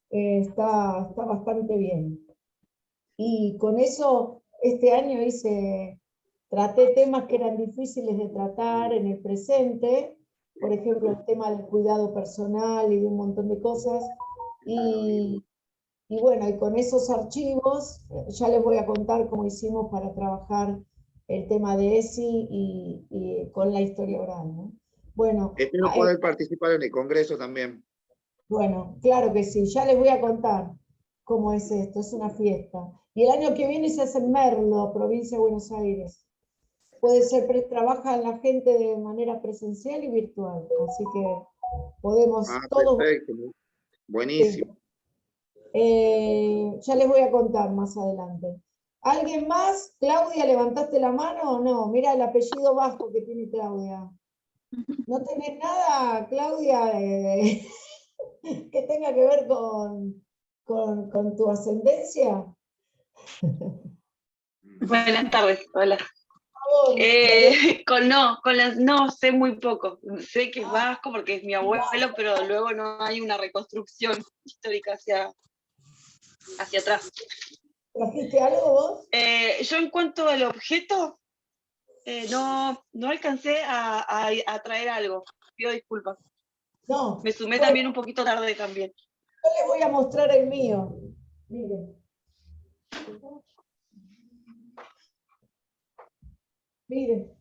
está bastante bien. Y con eso este año traté temas que eran difíciles de tratar en el presente, por ejemplo el tema del cuidado personal y de un montón de cosas, y bueno, y con esos archivos, ya les voy a contar cómo hicimos para trabajar el tema de ESI y con la historia oral, ¿no? Bueno, Espero poder participar en el congreso también. bueno, claro que sí, ya les voy a contar cómo es esto, es una fiesta. Y el año que viene se hace en Merlo, provincia de Buenos Aires. Puede ser, trabaja la gente de manera presencial y virtual, así que podemos todos... Perfecto, buenísimo. Ya les voy a contar más adelante. ¿Alguien más? Claudia, ¿levantaste la mano o no? Mira el apellido vasco que tiene Claudia. ¿No tenés nada, Claudia, que tenga que ver con tu ascendencia? Buenas tardes, hola. No, sé muy poco. Sé que es vasco porque es mi abuelo, pero luego no hay una reconstrucción histórica hacia atrás. ¿Trajiste algo vos? Yo en cuanto al objeto, no alcancé a traer algo. Pido disculpas. No. Me sumé también un poquito tarde también. Yo les voy a mostrar el mío. Miren. Miren.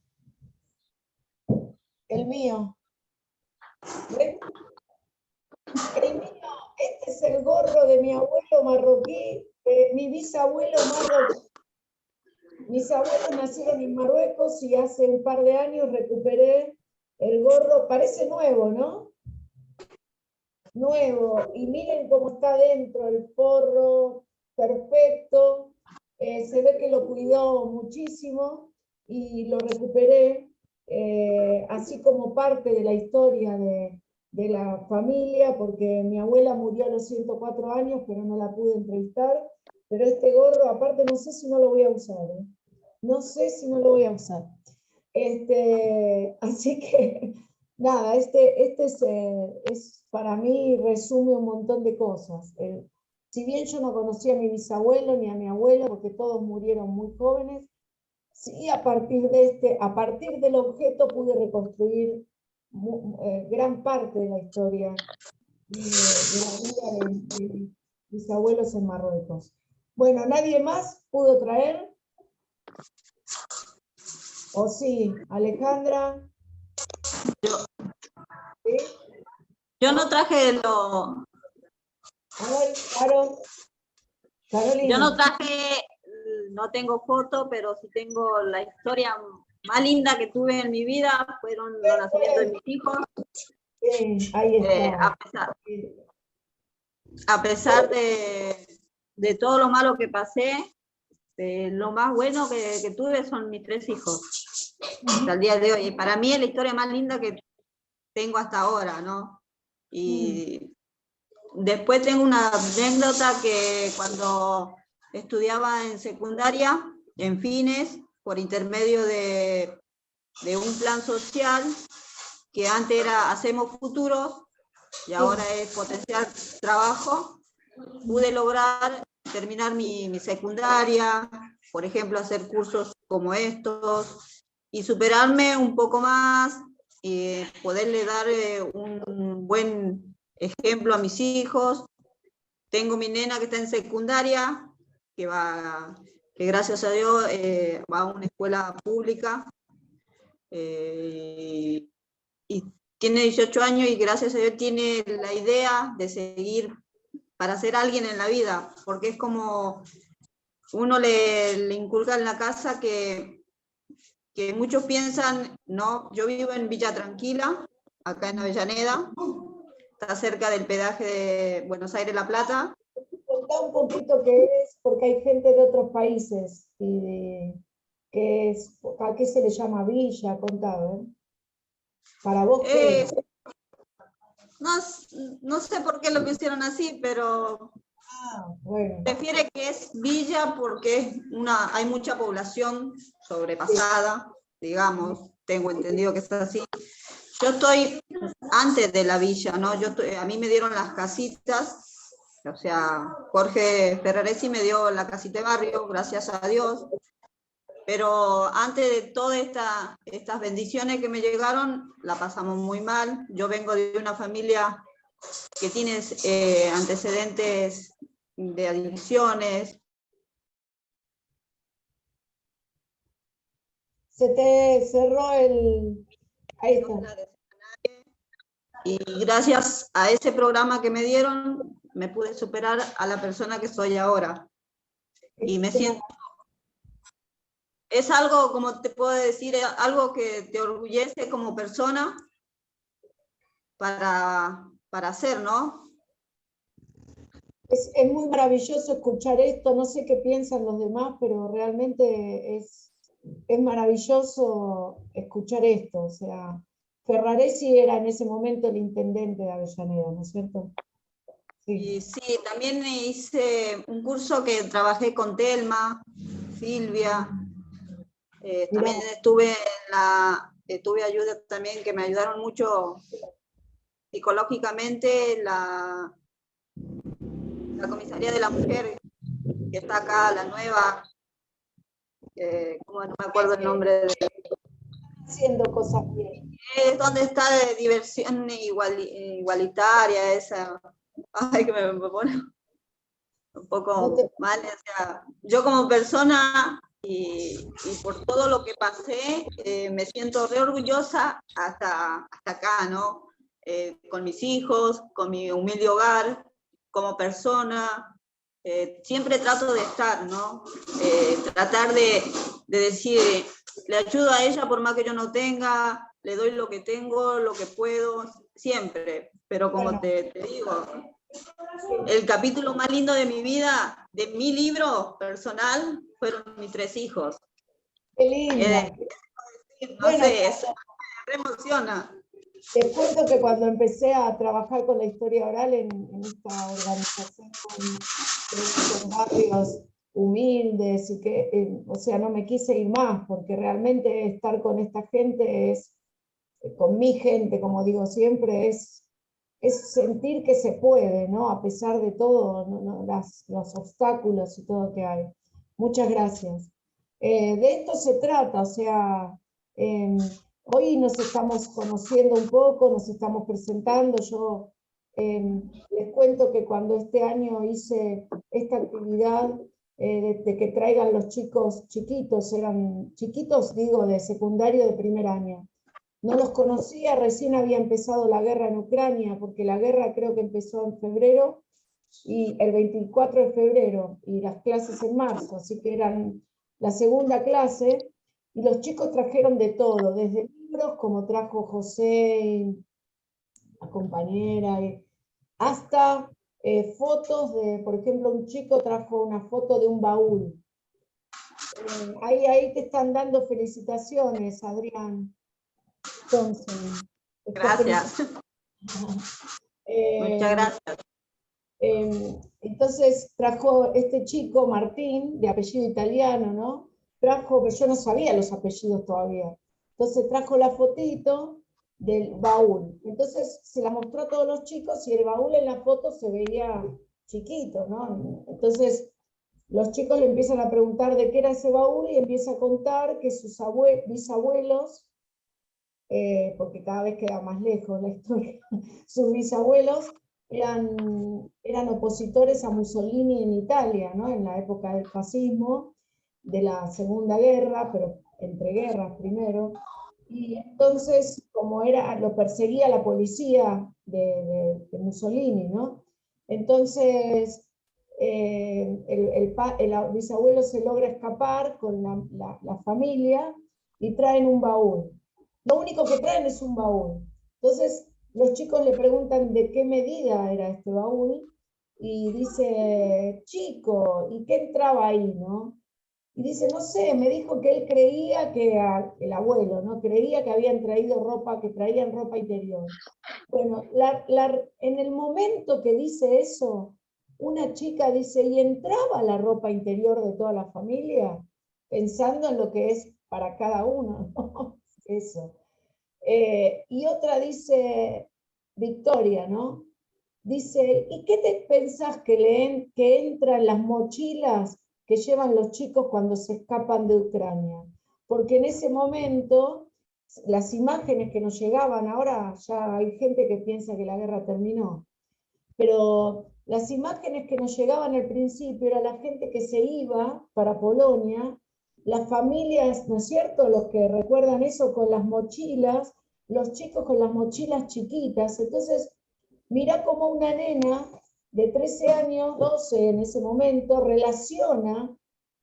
El mío. ¿Ven? El mío, este es el gorro de mi abuelo marroquí, mi bisabuelo marroquí. Mis abuelos nacieron en Marruecos y hace un par de años recuperé el gorro, parece nuevo, ¿no? Nuevo, y miren cómo está dentro el forro, perfecto, se ve que lo cuidó muchísimo y lo recuperé, así como parte de la historia de la familia, porque mi abuela murió a los 104 años, pero no la pude entrevistar, pero este gorro, aparte no sé si no lo voy a usar, ¿eh? No sé si no lo voy a usar. Así que, nada, es para mí resume un montón de cosas. Si bien yo no conocía a mi bisabuelo ni a mi abuelo, porque todos murieron muy jóvenes, sí a partir del objeto pude reconstruir gran parte de la historia de la vida de mis abuelos en Marruecos. Bueno, ¿nadie más pudo traer? ¿O sí? ¿Alejandra? ¿Sí? Yo no traje lo... A ver, Carolina. Yo no traje, no tengo foto, pero sí tengo la historia más linda que tuve en mi vida, fueron los nacimientos de mis hijos. Ahí está. A pesar de todo lo malo que pasé, lo más bueno que tuve son mis 3 hijos, hasta el día de hoy. Y para mí es la historia más linda que tengo hasta ahora, ¿no? Y después tengo una anécdota que cuando estudiaba en secundaria, en Fines, por intermedio de un plan social, que antes era Hacemos Futuros, y ahora es Potenciar Trabajo, pude lograr terminar mi secundaria, por ejemplo, hacer cursos como estos, y superarme un poco más, y poderle dar un buen ejemplo a mis hijos. Tengo mi nena que está en secundaria, que va que gracias a Dios va a una escuela pública y tiene 18 años y gracias a Dios tiene la idea de seguir para ser alguien en la vida, porque es como uno le inculca en la casa que muchos piensan, no, yo vivo en Villa Tranquila, acá en Avellaneda, está cerca del peaje de Buenos Aires-La Plata. Contá un poquito qué es, porque hay gente de otros países, y que es, ¿a qué se le llama villa? Contá, ¿eh? Para vos, ¿qué es? No sé por qué lo pusieron así, pero Bueno. prefiere que es villa porque hay mucha población sobrepasada, digamos, tengo entendido que está así. Yo estoy antes de la villa, ¿no? A mí me dieron las casitas, o sea, Jorge Ferraresi me dio la casita de barrio, gracias a Dios, pero antes de todas estas bendiciones que me llegaron, la pasamos muy mal. Yo vengo de una familia que tiene antecedentes de adicciones. Se te cerró el... Ahí está. Y gracias a ese programa que me dieron, me pude superar a la persona que soy ahora. Y me siento... Es algo, como te puedo decir, algo que te orgullece como persona para hacer, ¿no? Es muy maravilloso escuchar esto, no sé qué piensan los demás, pero realmente es maravilloso escuchar esto. O sea, Ferraresi era en ese momento el intendente de Avellaneda, ¿no es cierto? Sí. Y sí, también hice un curso que trabajé con Telma, Silvia, también tuve ayuda también, que me ayudaron mucho psicológicamente, la comisaría de la mujer, que está acá, la nueva, como no me acuerdo el nombre de... Haciendo cosas bien. Es donde está de diversión igualitaria, esa... Ay, que me pone un poco mal. O sea, yo como persona y por todo lo que pasé, me siento re orgullosa hasta acá, ¿no? Con mis hijos, con mi humilde hogar, como persona. Siempre trato de estar, ¿no? Tratar de decir, le ayudo a ella por más que yo no tenga, le doy lo que tengo, lo que puedo, siempre. Pero como te digo, el capítulo más lindo de mi vida, de mi libro personal, fueron mis 3 hijos. Qué linda. No sé, eso me emociona. Te cuento que cuando empecé a trabajar con la historia oral en esta organización con barrios humildes, y que, o sea, no me quise ir más, porque realmente estar con esta gente con mi gente, como digo siempre, es sentir que se puede, ¿no? A pesar de todo, los obstáculos y todo que hay. Muchas gracias. De esto se trata, o sea, hoy nos estamos conociendo un poco, nos estamos presentando. Yo les cuento que cuando este año hice esta actividad de que traigan los chicos chiquitos, eran chiquitos, digo, de secundario de primer año. No los conocía, recién había empezado la guerra en Ucrania, porque la guerra creo que empezó en febrero, y el 24 de febrero, y las clases en marzo, así que eran la segunda clase, y los chicos trajeron de todo, desde libros, como trajo José, la compañera, hasta fotos de, por ejemplo, un chico trajo una foto de un baúl. Ahí te están dando felicitaciones, Adrián. Entonces, gracias. Muchas gracias. Entonces trajo este chico, Martín, de apellido italiano, ¿no? Trajo, pero yo no sabía los apellidos todavía. Entonces trajo la fotito del baúl. Entonces se la mostró a todos los chicos y el baúl en la foto se veía chiquito, ¿no? Entonces los chicos le empiezan a preguntar de qué era ese baúl y empieza a contar que sus bisabuelos, porque cada vez queda más lejos la historia, sus bisabuelos eran opositores a Mussolini en Italia, ¿no? En la época del fascismo, de la Segunda Guerra, pero entre guerras primero, y entonces, como lo perseguía la policía de Mussolini, ¿no? Entonces, el bisabuelo se logra escapar con la familia y traen un baúl. Lo único que traen es un baúl. Entonces, los chicos le preguntan de qué medida era este baúl, y dice, chico, ¿y qué entraba ahí, no? Y dice, no sé, me dijo que él creía que, el abuelo, ¿no? Creía que habían traído ropa, que traían ropa interior. Bueno, en el momento que dice eso, una chica dice, ¿y entraba la ropa interior de toda la familia? Pensando en lo que es para cada uno, ¿no? Eso. Y otra dice, Victoria, ¿no? Dice, ¿y qué te pensás que entra en las mochilas que llevan los chicos cuando se escapan de Ucrania? Porque en ese momento, las imágenes que nos llegaban, ahora ya hay gente que piensa que la guerra terminó, pero las imágenes que nos llegaban al principio era la gente que se iba para Polonia, las familias, ¿no es cierto?, los que recuerdan eso con las mochilas, los chicos con las mochilas chiquitas. Entonces, mirá cómo una nena de 13 años, 12 en ese momento, relaciona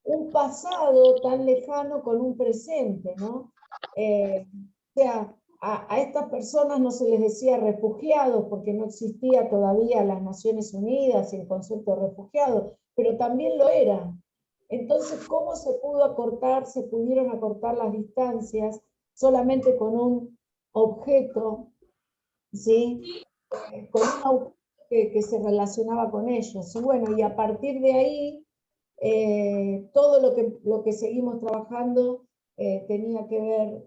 un pasado tan lejano con un presente, ¿no? O sea, a estas personas no se les decía refugiados porque no existía todavía las Naciones Unidas y el concepto de refugiado, pero también lo eran. Entonces, ¿cómo se pudieron acortar las distancias solamente con un objeto, ¿sí? Con un objeto que se relacionaba con ellos? Y bueno, y a partir de ahí, todo lo que seguimos trabajando tenía que ver,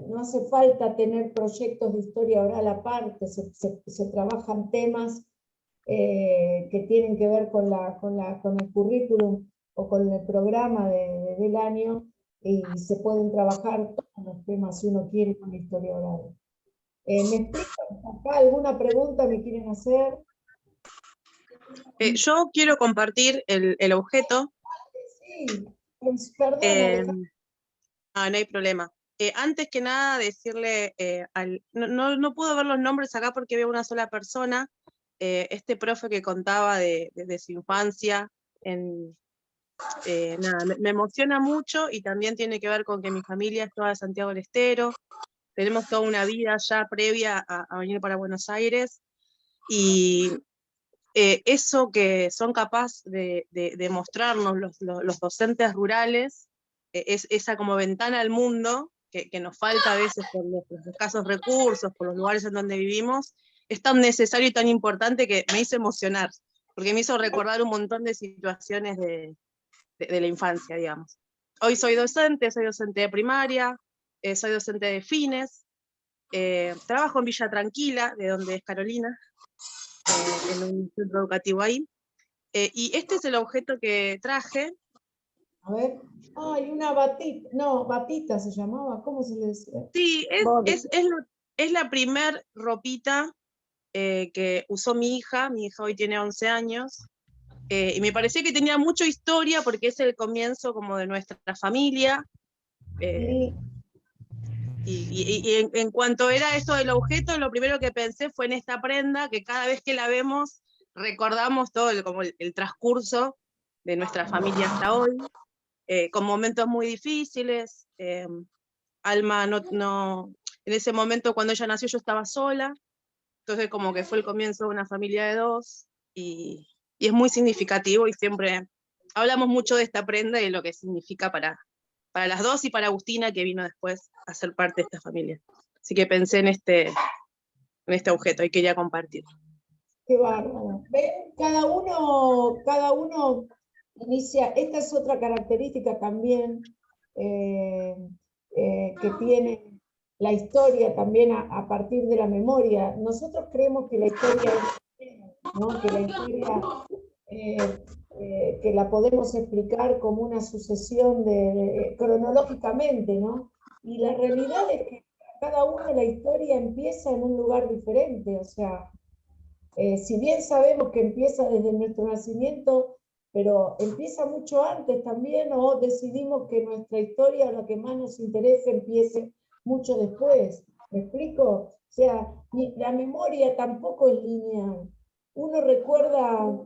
no hace falta tener proyectos de historia oral aparte, se trabajan temas que tienen que ver con el currículum o con el programa del año, y se pueden trabajar todos los temas si uno quiere con la historia oral. ¿Me explican acá? ¿Alguna pregunta me quieren hacer? Yo quiero compartir el objeto. Sí, perdón, no hay problema. Antes que nada, decirle, no puedo ver los nombres acá porque veo una sola persona, este profe que contaba de su infancia, nada, me emociona mucho, y también tiene que ver con que mi familia es toda de Santiago del Estero, tenemos toda una vida ya previa a venir para Buenos Aires, y eso que son capaces de mostrarnos los docentes rurales, es esa como ventana al mundo que nos falta a veces por los escasos recursos, por los lugares en donde vivimos, es tan necesario y tan importante que me hizo emocionar, porque me hizo recordar un montón de situaciones de la infancia, digamos. Hoy soy docente de primaria, soy docente de fines, trabajo en Villa Tranquila, de donde es Carolina, en un centro educativo ahí. Y este es el objeto que traje. A ver, hay una batita, no, batita se llamaba, ¿cómo se le decía? Sí, es la primer ropita que usó mi hija hoy tiene 11 años, y me parecía que tenía mucha historia porque es el comienzo como de nuestra familia. Y en cuanto era esto del objeto, lo primero que pensé fue en esta prenda, que cada vez que la vemos recordamos todo el transcurso de nuestra familia hasta hoy, con momentos muy difíciles. Alma en ese momento cuando ella nació yo estaba sola, entonces como que fue el comienzo de una familia de dos, y es muy significativo, y siempre hablamos mucho de esta prenda y de lo que significa para las dos y para Agustina, que vino después a ser parte de esta familia. Así que pensé en este objeto y quería compartirlo. Qué bárbaro. ¿Ven? Cada uno inicia, esta es otra característica también que tiene la historia también a partir de la memoria. Nosotros creemos que la historia es, ¿no? Que la historia que la podemos explicar como una sucesión cronológicamente, ¿no? Y la realidad es que cada uno la historia empieza en un lugar diferente, o sea, si bien sabemos que empieza desde nuestro nacimiento, pero empieza mucho antes también, o decidimos que nuestra historia, lo que más nos interese, empiece mucho después. ¿Me explico? O sea, la memoria tampoco es lineal. Uno recuerda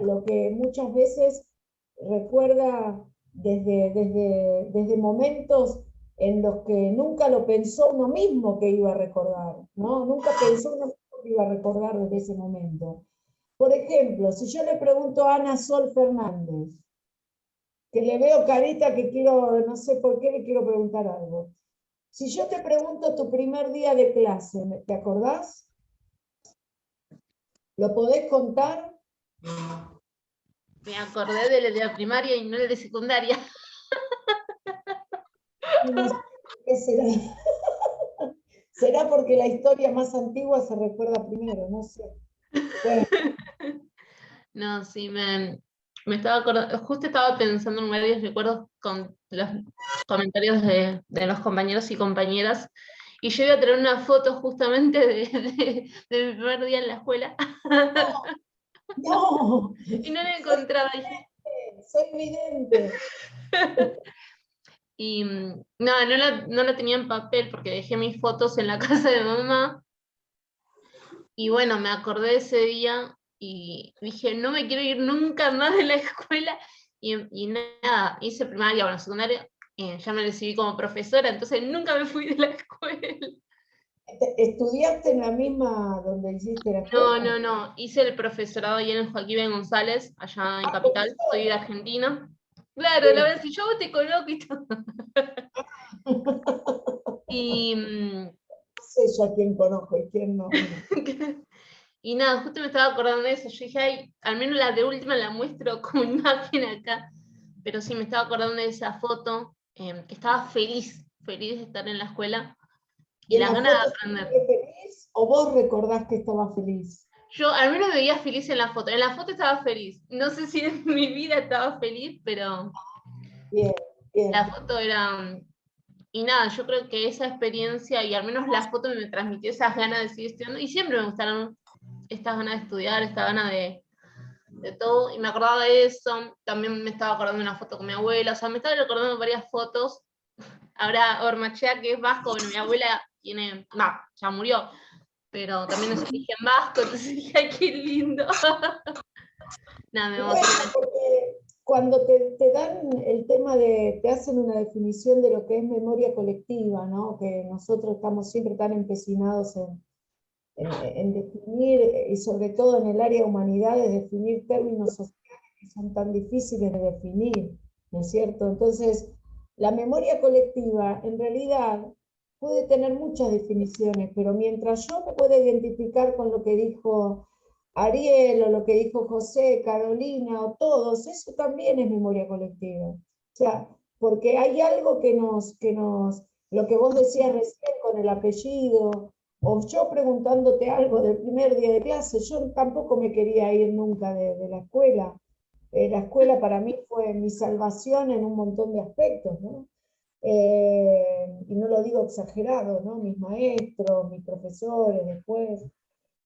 lo que muchas veces recuerda desde momentos en los que nunca lo pensó uno mismo que iba a recordar, ¿no? Nunca pensó uno mismo que iba a recordar desde ese momento. Por ejemplo, si yo le pregunto a Ana Sol Fernández, que le veo carita que quiero, no sé por qué le quiero preguntar algo. Si yo te pregunto tu primer día de clase, ¿te acordás? ¿Lo podés contar? Me acordé de la primaria y no de secundaria. No sé qué será. Será porque la historia más antigua se recuerda primero, no sé. Bueno. No, sí, me estaba acordando, justo estaba pensando en varios recuerdos con los comentarios de los compañeros y compañeras, y yo iba a traer una foto justamente de mi primer día en la escuela. No, Y no la encontraba. soy evidente. Y no la tenía en papel porque dejé mis fotos en la casa de mamá. Y bueno, me acordé de ese día y dije, no me quiero ir nunca más de la escuela. Y nada, hice primaria, bueno, secundaria, ya me recibí como profesora, entonces nunca me fui de la escuela. ¿Estudiaste en la misma donde hiciste la escuela? No, hice el profesorado ahí en el Joaquín B. González, allá en Capital, soy de Argentina. Claro, la verdad, si yo te conozco y todo. Y, No sé yo a quién conozco y quién no. y nada, justo me estaba acordando de eso. Yo dije, ay, al menos la de última la muestro como imagen acá. Pero sí, me estaba acordando de esa foto, que estaba feliz de estar en la escuela. Y ¿En las la ganas de foto aprender. estuviste feliz o vos recordás que estabas feliz? Yo al menos me veía feliz en la foto. En la foto estaba feliz. No sé si en mi vida estaba feliz, pero Bien, bien. la foto era... Y nada, yo creo que esa experiencia, y al menos la foto me transmitió esas ganas de seguir estudiando, y siempre me gustaron estas ganas de estudiar, esta ganas de todo, y me acordaba de eso. También me estaba acordando de una foto con mi abuela, o sea, me estaba recordando varias fotos. Ahora Ormachea, que es vasco, bueno, mi abuela tiene, ya murió, pero también es origen vasco, entonces dije, ay, qué lindo. Nada, me emocioné. Porque cuando te dan el tema te hacen una definición de lo que es memoria colectiva, ¿no? Que nosotros estamos siempre tan empecinados en definir, y sobre todo en el área de humanidades, definir términos sociales que son tan difíciles de definir, ¿no es cierto? Entonces, la memoria colectiva en realidad puede tener muchas definiciones, pero mientras yo me pueda identificar con lo que dijo Ariel o lo que dijo José, Carolina o todos, eso también es memoria colectiva. O sea, porque hay algo lo que vos decías recién con el apellido, o yo preguntándote algo del primer día de clase, yo tampoco me quería ir nunca de la escuela. La escuela para mí fue mi salvación en un montón de aspectos, ¿no? Y no lo digo exagerado, ¿no? Mis maestros, mis profesores después.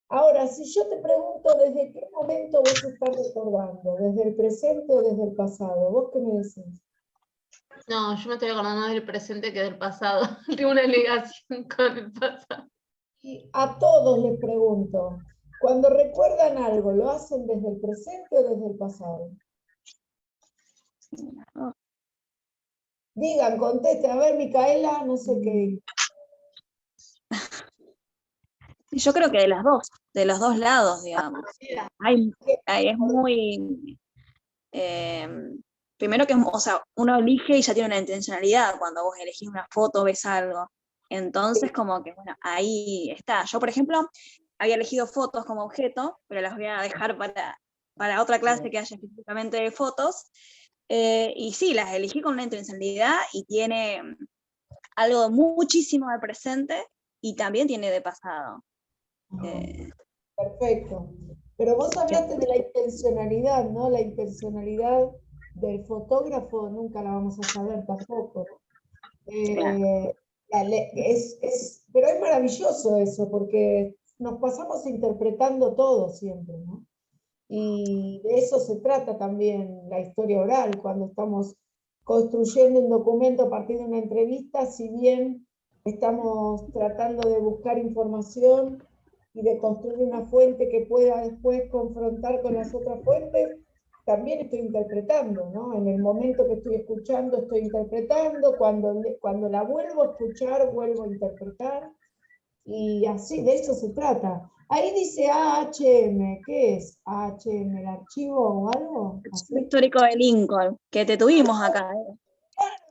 Ahora, si yo te pregunto desde qué momento vos estás recordando, desde el presente o desde el pasado, ¿vos qué me decís? No, yo me estoy acordando más del presente que del pasado. Tengo una negación con el pasado. Y a todos les pregunto, cuando recuerdan algo, ¿lo hacen desde el presente o desde el pasado? Digan, contesten. A ver, Micaela, no sé qué. Yo creo que de los dos lados, digamos. Es muy... primero que, o sea, uno elige y ya tiene una intencionalidad cuando vos elegís una foto, ves algo. Entonces, como que, bueno, ahí está. Yo, por ejemplo, había elegido fotos como objeto, pero las voy a dejar para otra clase que haya específicamente de fotos. Y sí, las elegí con una intencionalidad y tiene algo muchísimo de presente y también tiene de pasado. Perfecto. Pero vos hablaste de la intencionalidad, ¿no? La intencionalidad del fotógrafo nunca la vamos a saber tampoco. Pero es maravilloso eso, porque nos pasamos interpretando todo siempre, ¿no? Y de eso se trata también la historia oral, cuando estamos construyendo un documento a partir de una entrevista, si bien estamos tratando de buscar información y de construir una fuente que pueda después confrontar con las otras fuentes, también estoy interpretando, ¿no? En el momento que estoy escuchando, estoy interpretando, cuando la vuelvo a escuchar, vuelvo a interpretar, y así, de eso se trata. Ahí dice AHM, ¿qué es AHM? ¿El archivo o algo? Archivo histórico de Lincoln, que te tuvimos acá.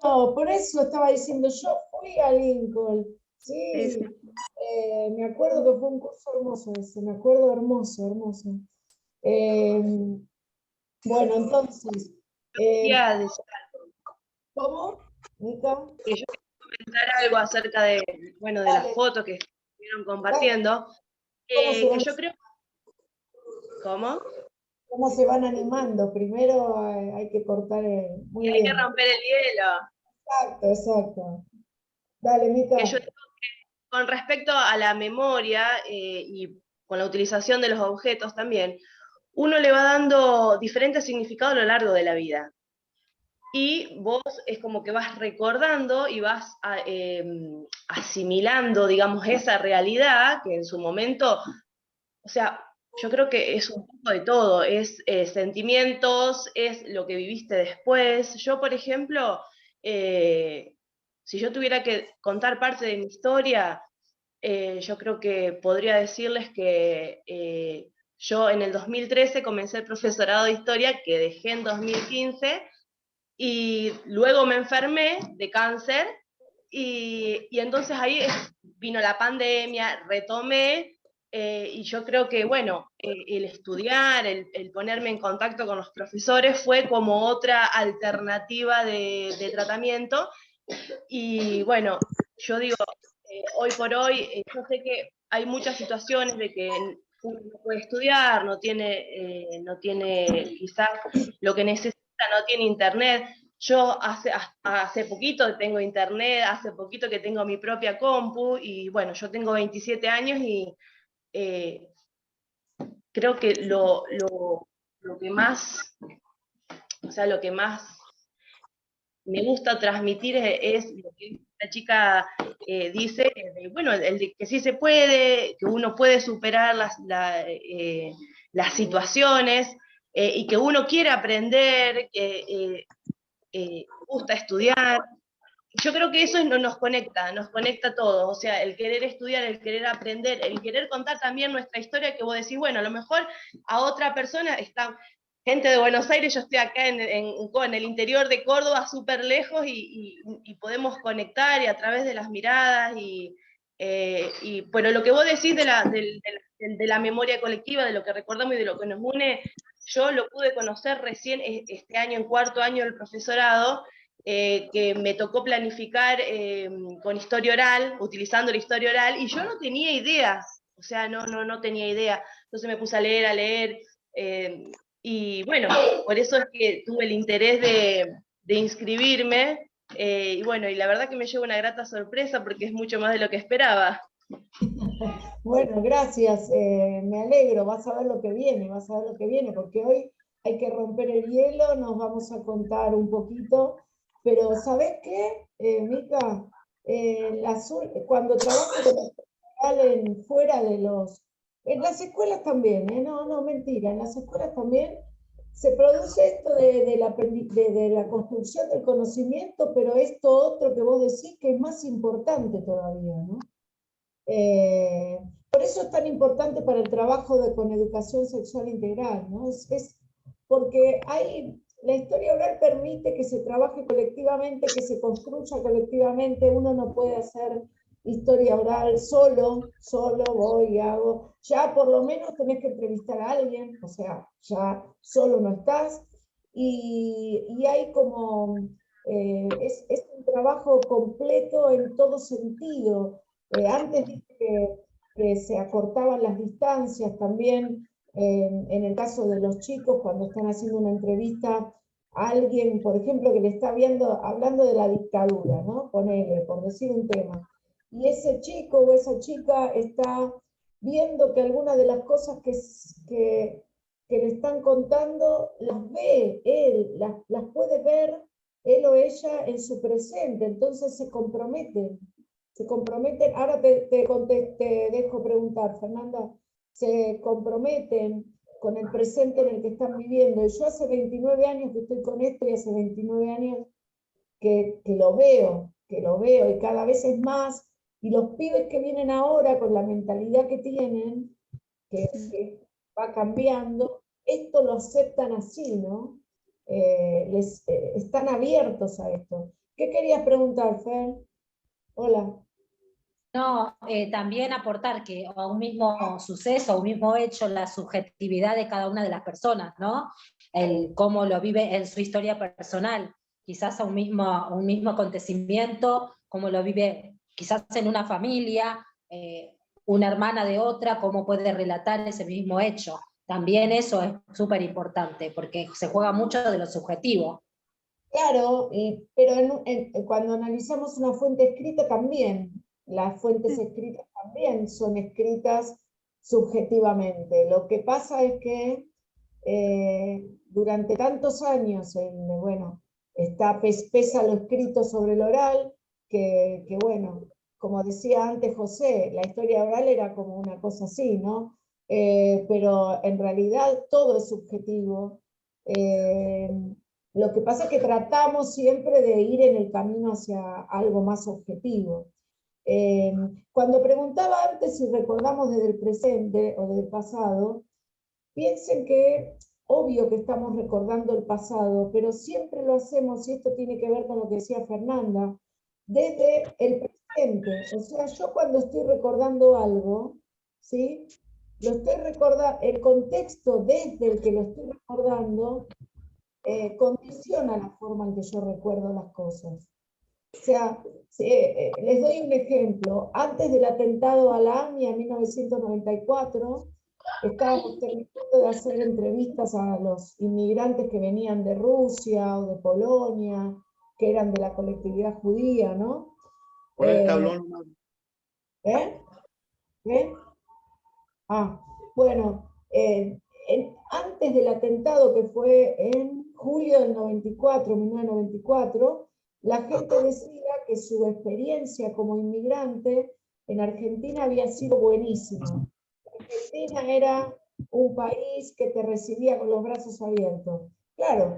No, por eso estaba diciendo, yo fui a Lincoln, sí, Sí. me acuerdo que fue un curso hermoso ese, me acuerdo hermoso, hermoso. Bueno, entonces, Quería decir ¿cómo, Mica? que yo quería comentar algo acerca de, bueno, de las fotos que estuvieron compartiendo, que yo creo... ¿Cómo? ¿Cómo se van animando? Primero hay que cortar muy Hay que bien. romper el hielo. Exacto, exacto. Dale, Mica. Que yo digo que con respecto a la memoria y con la utilización de los objetos también, uno le va dando diferentes significados a lo largo de la vida. Y vos es como que vas recordando y vas asimilando, digamos, esa realidad que en su momento, o sea, yo creo que es un poco de todo, es sentimientos, es lo que viviste después. Yo, por ejemplo, si yo tuviera que contar parte de mi historia, yo creo que podría decirles que yo en el 2013 comencé el profesorado de historia, que dejé en 2015, y luego me enfermé de cáncer, y entonces ahí vino la pandemia, retomé, y yo creo que, bueno, el estudiar, el ponerme en contacto con los profesores fue como otra alternativa de tratamiento, y bueno, yo digo, hoy por hoy, yo sé que hay muchas situaciones de que uno no puede estudiar, no tiene quizás lo que necesita, no tiene internet. Yo hace poquito tengo internet, hace poquito que tengo mi propia compu, y bueno, yo tengo 27 años y creo que lo que más, o sea, lo que más me gusta transmitir es lo que esta chica dice, bueno, el de que sí se puede, que uno puede superar las situaciones, y que uno quiere aprender, gusta estudiar. Yo creo que eso nos conecta a todos, o sea, el querer estudiar, el querer aprender, el querer contar también nuestra historia, que vos decís, bueno, a lo mejor a otra persona está... Gente de Buenos Aires, yo estoy acá en el interior de Córdoba, súper lejos, y podemos conectar y a través de las miradas, pero lo que vos decís de la memoria colectiva, de lo que recordamos y de lo que nos une, yo lo pude conocer recién este año, en cuarto año del profesorado, que me tocó planificar con historia oral, utilizando la historia oral, y yo no tenía idea, o sea, no tenía idea. Entonces me puse a leer, y bueno, por eso es que tuve el interés de inscribirme, y bueno, y la verdad que me llevo una grata sorpresa porque es mucho más de lo que esperaba. Bueno, gracias, me alegro, vas a ver lo que viene, porque hoy hay que romper el hielo, nos vamos a contar un poquito, pero ¿sabés qué, Mica? Cuando trabajo fuera de en las escuelas también, no, mentira, en las escuelas también se produce esto de la construcción del conocimiento, pero esto otro que vos decís que es más importante todavía, ¿no? Por eso es tan importante para el trabajo con educación sexual integral, ¿no? Porque la historia oral permite que se trabaje colectivamente, que se construya colectivamente. Uno no puede hacer historia oral solo voy y hago. Ya por lo menos tenés que entrevistar a alguien, o sea, ya solo no estás. Y hay como, es un trabajo completo en todo sentido. Antes dije que se acortaban las distancias también, en el caso de los chicos, cuando están haciendo una entrevista a alguien, por ejemplo, que le está hablando de la dictadura, ¿no? Ponele, por decir un tema. Y ese chico o esa chica está viendo que algunas de las cosas que que le están contando, las ve él, las puede ver él o ella en su presente, entonces se comprometen. Ahora te dejo preguntar, Fernanda, se comprometen con el presente en el que están viviendo. Y yo hace 29 años que estoy con esto y hace 29 años que lo veo, y cada vez es más, y los pibes que vienen ahora con la mentalidad que tienen, que va cambiando, esto lo aceptan así, ¿no? Están abiertos a esto. ¿Qué querías preguntar, Fer? Hola. No, también aportar que a un mismo suceso, a un mismo hecho, la subjetividad de cada una de las personas, ¿no? El cómo lo vive en su historia personal, quizás a un mismo acontecimiento, cómo lo vive quizás en una familia, una hermana de otra, cómo puede relatar ese mismo hecho. También eso es súper importante, porque se juega mucho de lo subjetivo. Claro, pero cuando analizamos una fuente escrita también, las fuentes escritas también son escritas subjetivamente. Lo que pasa es que durante tantos años, bueno, pesa lo escrito sobre el oral, que bueno, como decía antes José, la historia oral era como una cosa así, ¿no? Pero en realidad todo es subjetivo. Lo que pasa es que tratamos siempre de ir en el camino hacia algo más objetivo. Cuando preguntaba antes si recordamos desde el presente o desde el pasado, piensen que obvio que estamos recordando el pasado, pero siempre lo hacemos, y esto tiene que ver con lo que decía Fernanda, desde el presente. O sea, yo cuando estoy recordando algo, ¿sí? Lo estoy recordando, el contexto desde el que lo estoy recordando condiciona la forma en que yo recuerdo las cosas. O sea, les doy un ejemplo. Antes del atentado a la AMIA en 1994, estábamos terminando de hacer entrevistas a los inmigrantes que venían de Rusia o de Polonia, que eran de la colectividad judía, ¿no? Bueno, antes del atentado, que fue en julio del 94, 1994, la gente decía que su experiencia como inmigrante en Argentina había sido buenísima. Argentina era un país que te recibía con los brazos abiertos. Claro,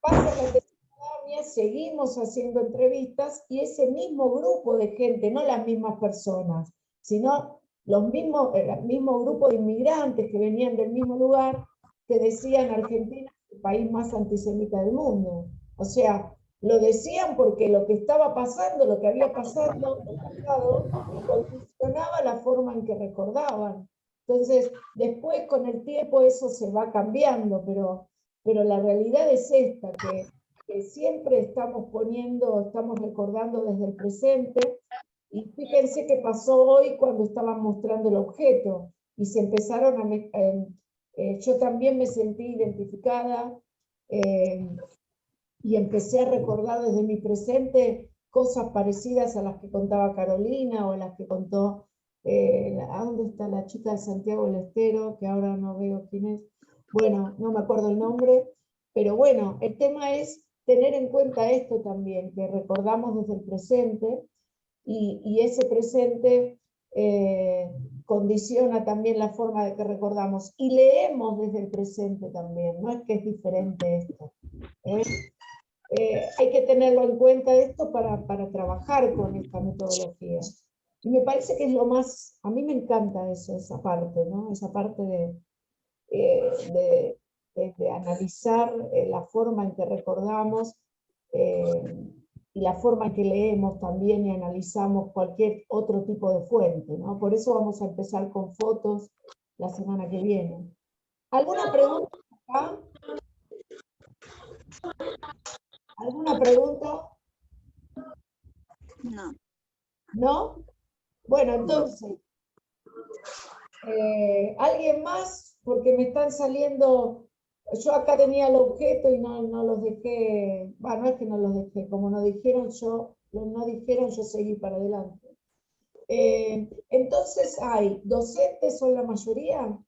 pasa la pandemia, seguimos haciendo entrevistas y ese mismo grupo de gente, no las mismas personas, sino el mismo grupo de inmigrantes que venían del mismo lugar, que decían Argentina es el país más antisemita del mundo. O sea, lo decían porque lo que estaba pasando, lo que había pasado, condicionaba la forma en que recordaban. Entonces, después con el tiempo eso se va cambiando, pero la realidad es esta, que siempre estamos recordando desde el presente. Y fíjense qué pasó hoy cuando estaban mostrando el objeto y se empezaron yo también me sentí identificada y empecé a recordar desde mi presente cosas parecidas a las que contaba Carolina o a las que contó, ¿a dónde está la chica de Santiago del Estero? Que ahora no veo quién es. Bueno, no me acuerdo el nombre, pero bueno, el tema es tener en cuenta esto también, que recordamos desde el presente. Y ese presente condiciona también la forma de que recordamos. Y leemos desde el presente también, no es que es diferente esto. Hay que tenerlo en cuenta esto para trabajar con esta metodología. Y me parece que es lo más, a mí me encanta eso, esa parte, ¿no? Esa parte de analizar la forma en que recordamos, y la forma en que leemos también y analizamos cualquier otro tipo de fuente, ¿no? Por eso vamos a empezar con fotos la semana que viene. ¿Alguna pregunta acá? ¿Alguna pregunta? No. ¿No? Bueno, entonces, ¿alguien más? Porque me están saliendo, yo acá tenía el objeto y no los dejé, bueno, no es que no los dejé, como no dijeron, yo seguí para adelante. Entonces hay docentes, son la mayoría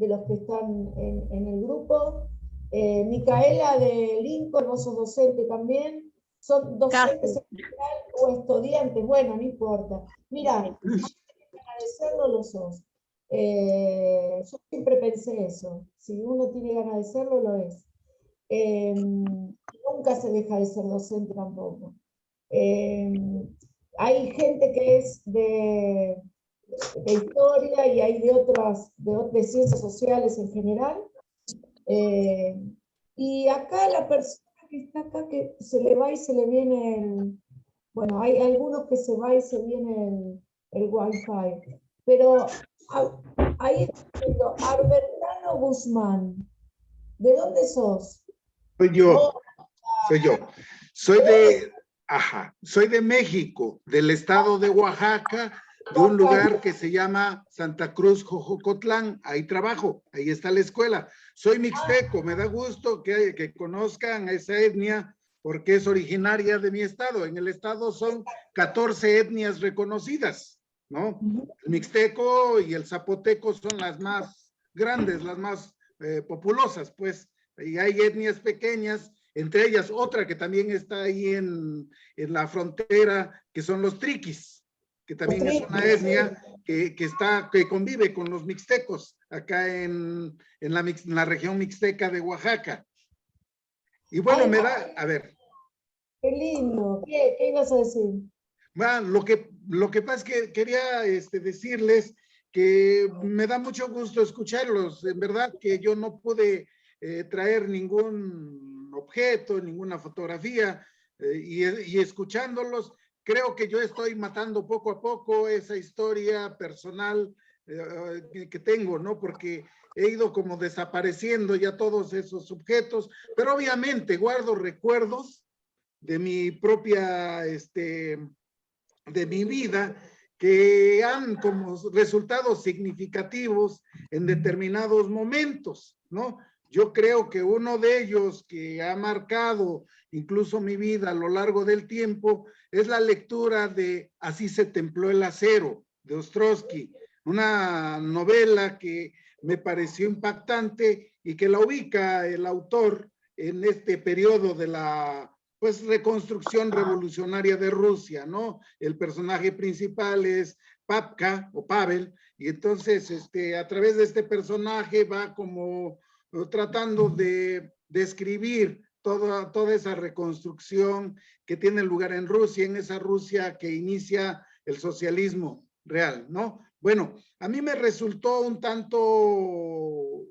de los que están en el grupo. Micaela de Lincoln, vos sos docente también. ¿Son docentes en general o estudiantes? Bueno, no importa. Mira, agradecerlo lo sos. Yo siempre pensé eso. Si uno tiene ganas de serlo, lo es. Nunca se deja de ser docente tampoco. Hay gente que es de historia y hay de otras, de ciencias sociales en general. Y acá la persona que está acá, que se le va y se le viene el... Bueno, hay algunos que se va y se viene el wifi. Pero ahí está diciendo, Albertano Guzmán, ¿de dónde sos? Soy yo, soy de México, del estado de Oaxaca, de un lugar que se llama Santa Cruz, Jojocotlán. Ahí trabajo, ahí está la escuela. Soy mixteco, me da gusto que conozcan a esa etnia porque es originaria de mi estado. En el estado son 14 etnias reconocidas, ¿no? El mixteco y el zapoteco son las más grandes, las más populosas, pues. Y hay etnias pequeñas, entre ellas otra que también está ahí en la frontera, que son los triquis, que también es una etnia que convive con los mixtecos acá en la región mixteca de Oaxaca. Y bueno, me da, a ver. Qué lindo, ¿qué ibas a decir? Bueno, lo que pasa es que quería decirles que me da mucho gusto escucharlos. En verdad que yo no pude traer ningún objeto, ninguna fotografía, y escuchándolos, creo que yo estoy matando poco a poco esa historia personal que tengo, ¿no? Porque he ido como desapareciendo ya todos esos objetos, pero obviamente guardo recuerdos de mi propia, de mi vida, que han como resultados significativos en determinados momentos, ¿no? Yo creo que uno de ellos que ha marcado incluso mi vida a lo largo del tiempo es la lectura de Así se templó el acero, de Ostrowski, una novela que me pareció impactante y que la ubica el autor en este periodo de la reconstrucción revolucionaria de Rusia, ¿no? El personaje principal es Papka o Pavel, y entonces a través de este personaje va como tratando de describir toda esa reconstrucción que tiene lugar en Rusia, en esa Rusia que inicia el socialismo real, ¿no? Bueno, a mí me resultó un tanto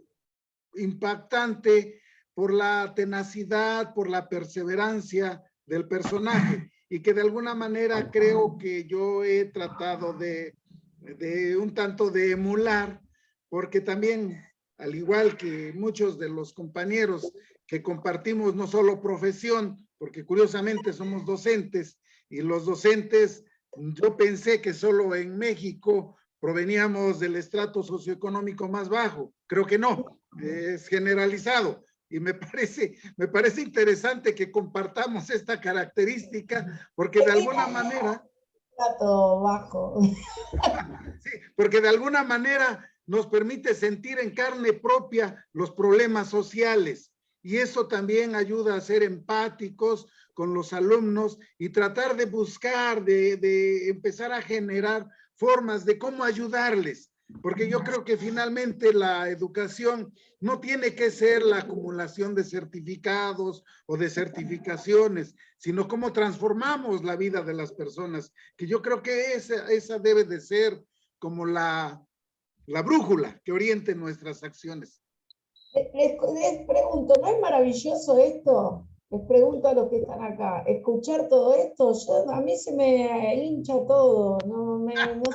impactante por la tenacidad, por la perseverancia del personaje, y que de alguna manera creo que yo he tratado de un tanto de emular, porque también, al igual que muchos de los compañeros que compartimos no solo profesión, porque curiosamente somos docentes, y los docentes, yo pensé que solo en México proveníamos del estrato socioeconómico más bajo. Creo que no, es generalizado. Y me parece interesante que compartamos esta característica, porque de alguna manera... Estrato bajo. Sí, porque de alguna manera nos permite sentir en carne propia los problemas sociales. Y eso también ayuda a ser empáticos con los alumnos y tratar de buscar, de empezar a generar formas de cómo ayudarles. Porque yo creo que finalmente la educación no tiene que ser la acumulación de certificados o de certificaciones, sino cómo transformamos la vida de las personas, que yo creo que esa debe de ser como la brújula que oriente nuestras acciones. Les pregunto, ¿no es maravilloso esto? Les pregunto a los que están acá, escuchar todo esto, a mí se me hincha todo, no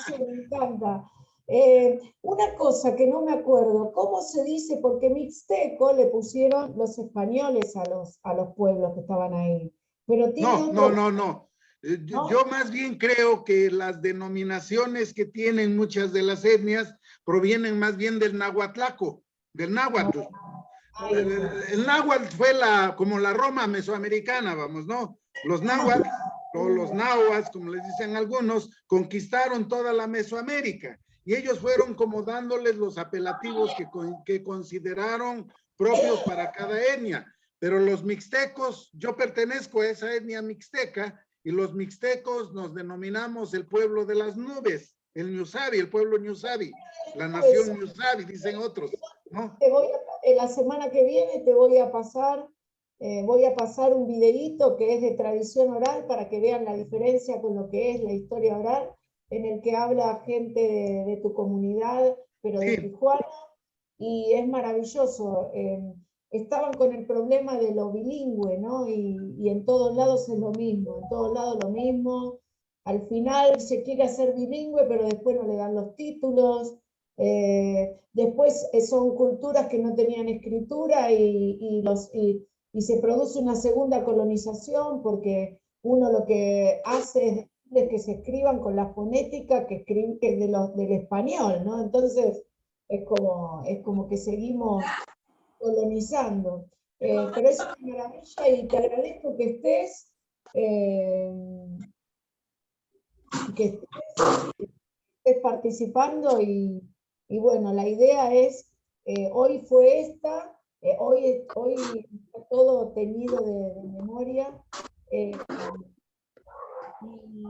sé, me encanta. Una cosa que no me acuerdo, ¿cómo se dice? Porque mixteco le pusieron los españoles a los pueblos que estaban ahí. Pero tiene No. Yo más bien creo que las denominaciones que tienen muchas de las etnias provienen más bien del nahuatlaco, del náhuatl. El náhuatl fue como la Roma mesoamericana, vamos, ¿no? Los náhuatl, o los nahuas, como les dicen algunos, conquistaron toda la Mesoamérica. y ellos fueron como dándoles los apelativos que consideraron propios para cada etnia. Pero los mixtecos, yo pertenezco a esa etnia mixteca, y los mixtecos nos denominamos el pueblo de las nubes, el Ñusabi, el pueblo Ñusabi, la nación Ñusabi, dicen otros, ¿no? La semana que viene te voy a pasar un videíto que es de tradición oral para que vean la diferencia con lo que es la historia oral, en el que habla gente de tu comunidad, pero de Tijuana, y es maravilloso. Estaban con el problema de lo bilingüe, ¿no? Y en todos lados es lo mismo, en todos lados lo mismo. Al final se quiere hacer bilingüe, pero después no le dan los títulos. Después son culturas que no tenían escritura y se produce una segunda colonización, porque uno lo que hace es que se escriban con la fonética que del español, ¿no? Entonces es como que seguimos colonizando. Pero es una maravilla y te agradezco que estés, participando y bueno, la idea es, hoy fue esta, hoy está todo teñido de memoria,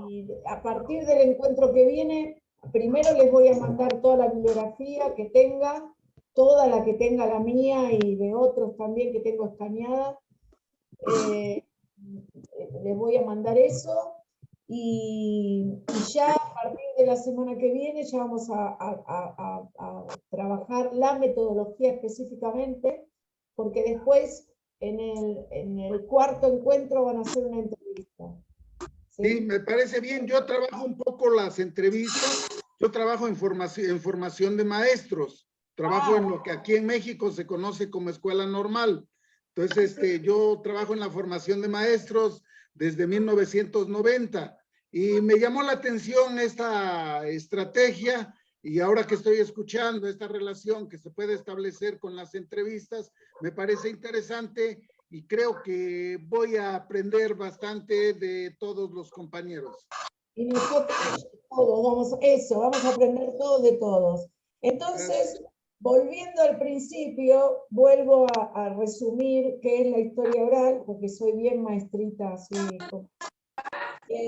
y a partir del encuentro que viene, primero les voy a mandar toda la bibliografía que tenga, toda la que tenga la mía y de otros también que tengo escaneada. Les voy a mandar eso y ya a partir de la semana que viene ya vamos a trabajar la metodología específicamente, porque después en el cuarto encuentro van a hacer una entrevista. Sí, me parece bien. Yo trabajo un poco las entrevistas. Yo trabajo en formación de maestros. Trabajo en lo que aquí en México se conoce como escuela normal. Entonces, yo trabajo en la formación de maestros desde 1990 y me llamó la atención esta estrategia, y ahora que estoy escuchando esta relación que se puede establecer con las entrevistas, me parece interesante. Y creo que voy a aprender bastante de todos los compañeros. Y nosotros todos vamos a aprender todos de todos. Entonces, volviendo al principio, vuelvo a resumir qué es la historia oral, porque soy bien maestrita así. La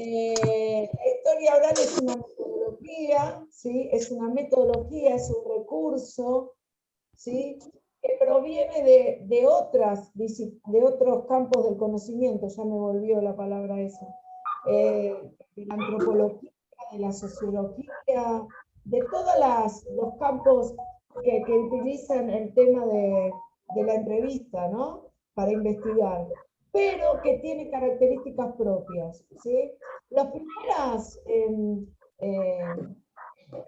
historia oral es una metodología, ¿sí? Es una metodología, es un recurso, ¿sí? Que proviene de otros campos del conocimiento, ya me volvió la palabra esa, de la antropología, de la sociología, de todos los campos que utilizan el tema de la entrevista, ¿no? Para investigar, pero que tiene características propias, ¿sí? Las primeras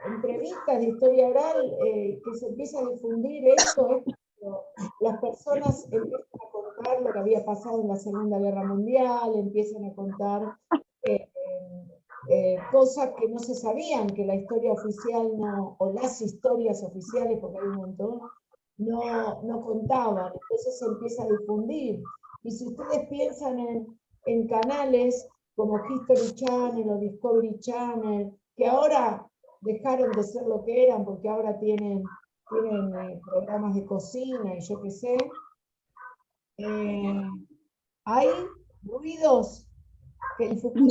entrevistas de historia oral que se empieza a difundir esto es cuando las personas empiezan a contar lo que había pasado en la Segunda Guerra Mundial, empiezan a contar cosas que no se sabían, que la historia oficial no, o las historias oficiales, porque hay un montón, no contaban. Entonces se empieza a difundir. Y si ustedes piensan en canales como History Channel o Discovery Channel, que ahora dejaron de ser lo que eran, porque ahora tienen programas de cocina y yo qué sé, hay ruidos que dificultan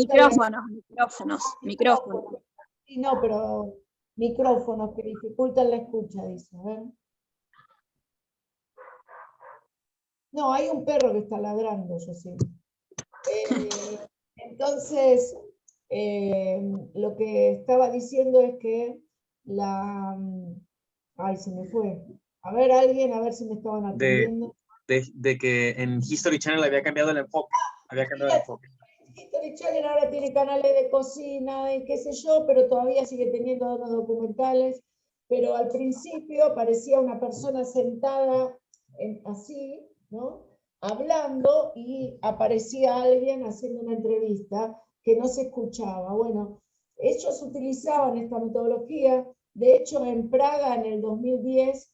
Micrófonos. Sí, no, pero micrófonos que dificultan la escucha, dice. A ver. No, hay un perro que está ladrando, yo sé. Entonces, lo que estaba diciendo es que ay, se me fue. A ver, alguien, a ver si me estaban atendiendo. De que en History Channel había cambiado el enfoque. History Channel ahora tiene canales de cocina y qué sé yo, pero todavía sigue teniendo unos documentales. Pero al principio parecía una persona sentada así, ¿no? Hablando, y aparecía alguien haciendo una entrevista que no se escuchaba. Bueno, ellos utilizaban esta metodología. De hecho, en Praga, en el 2010,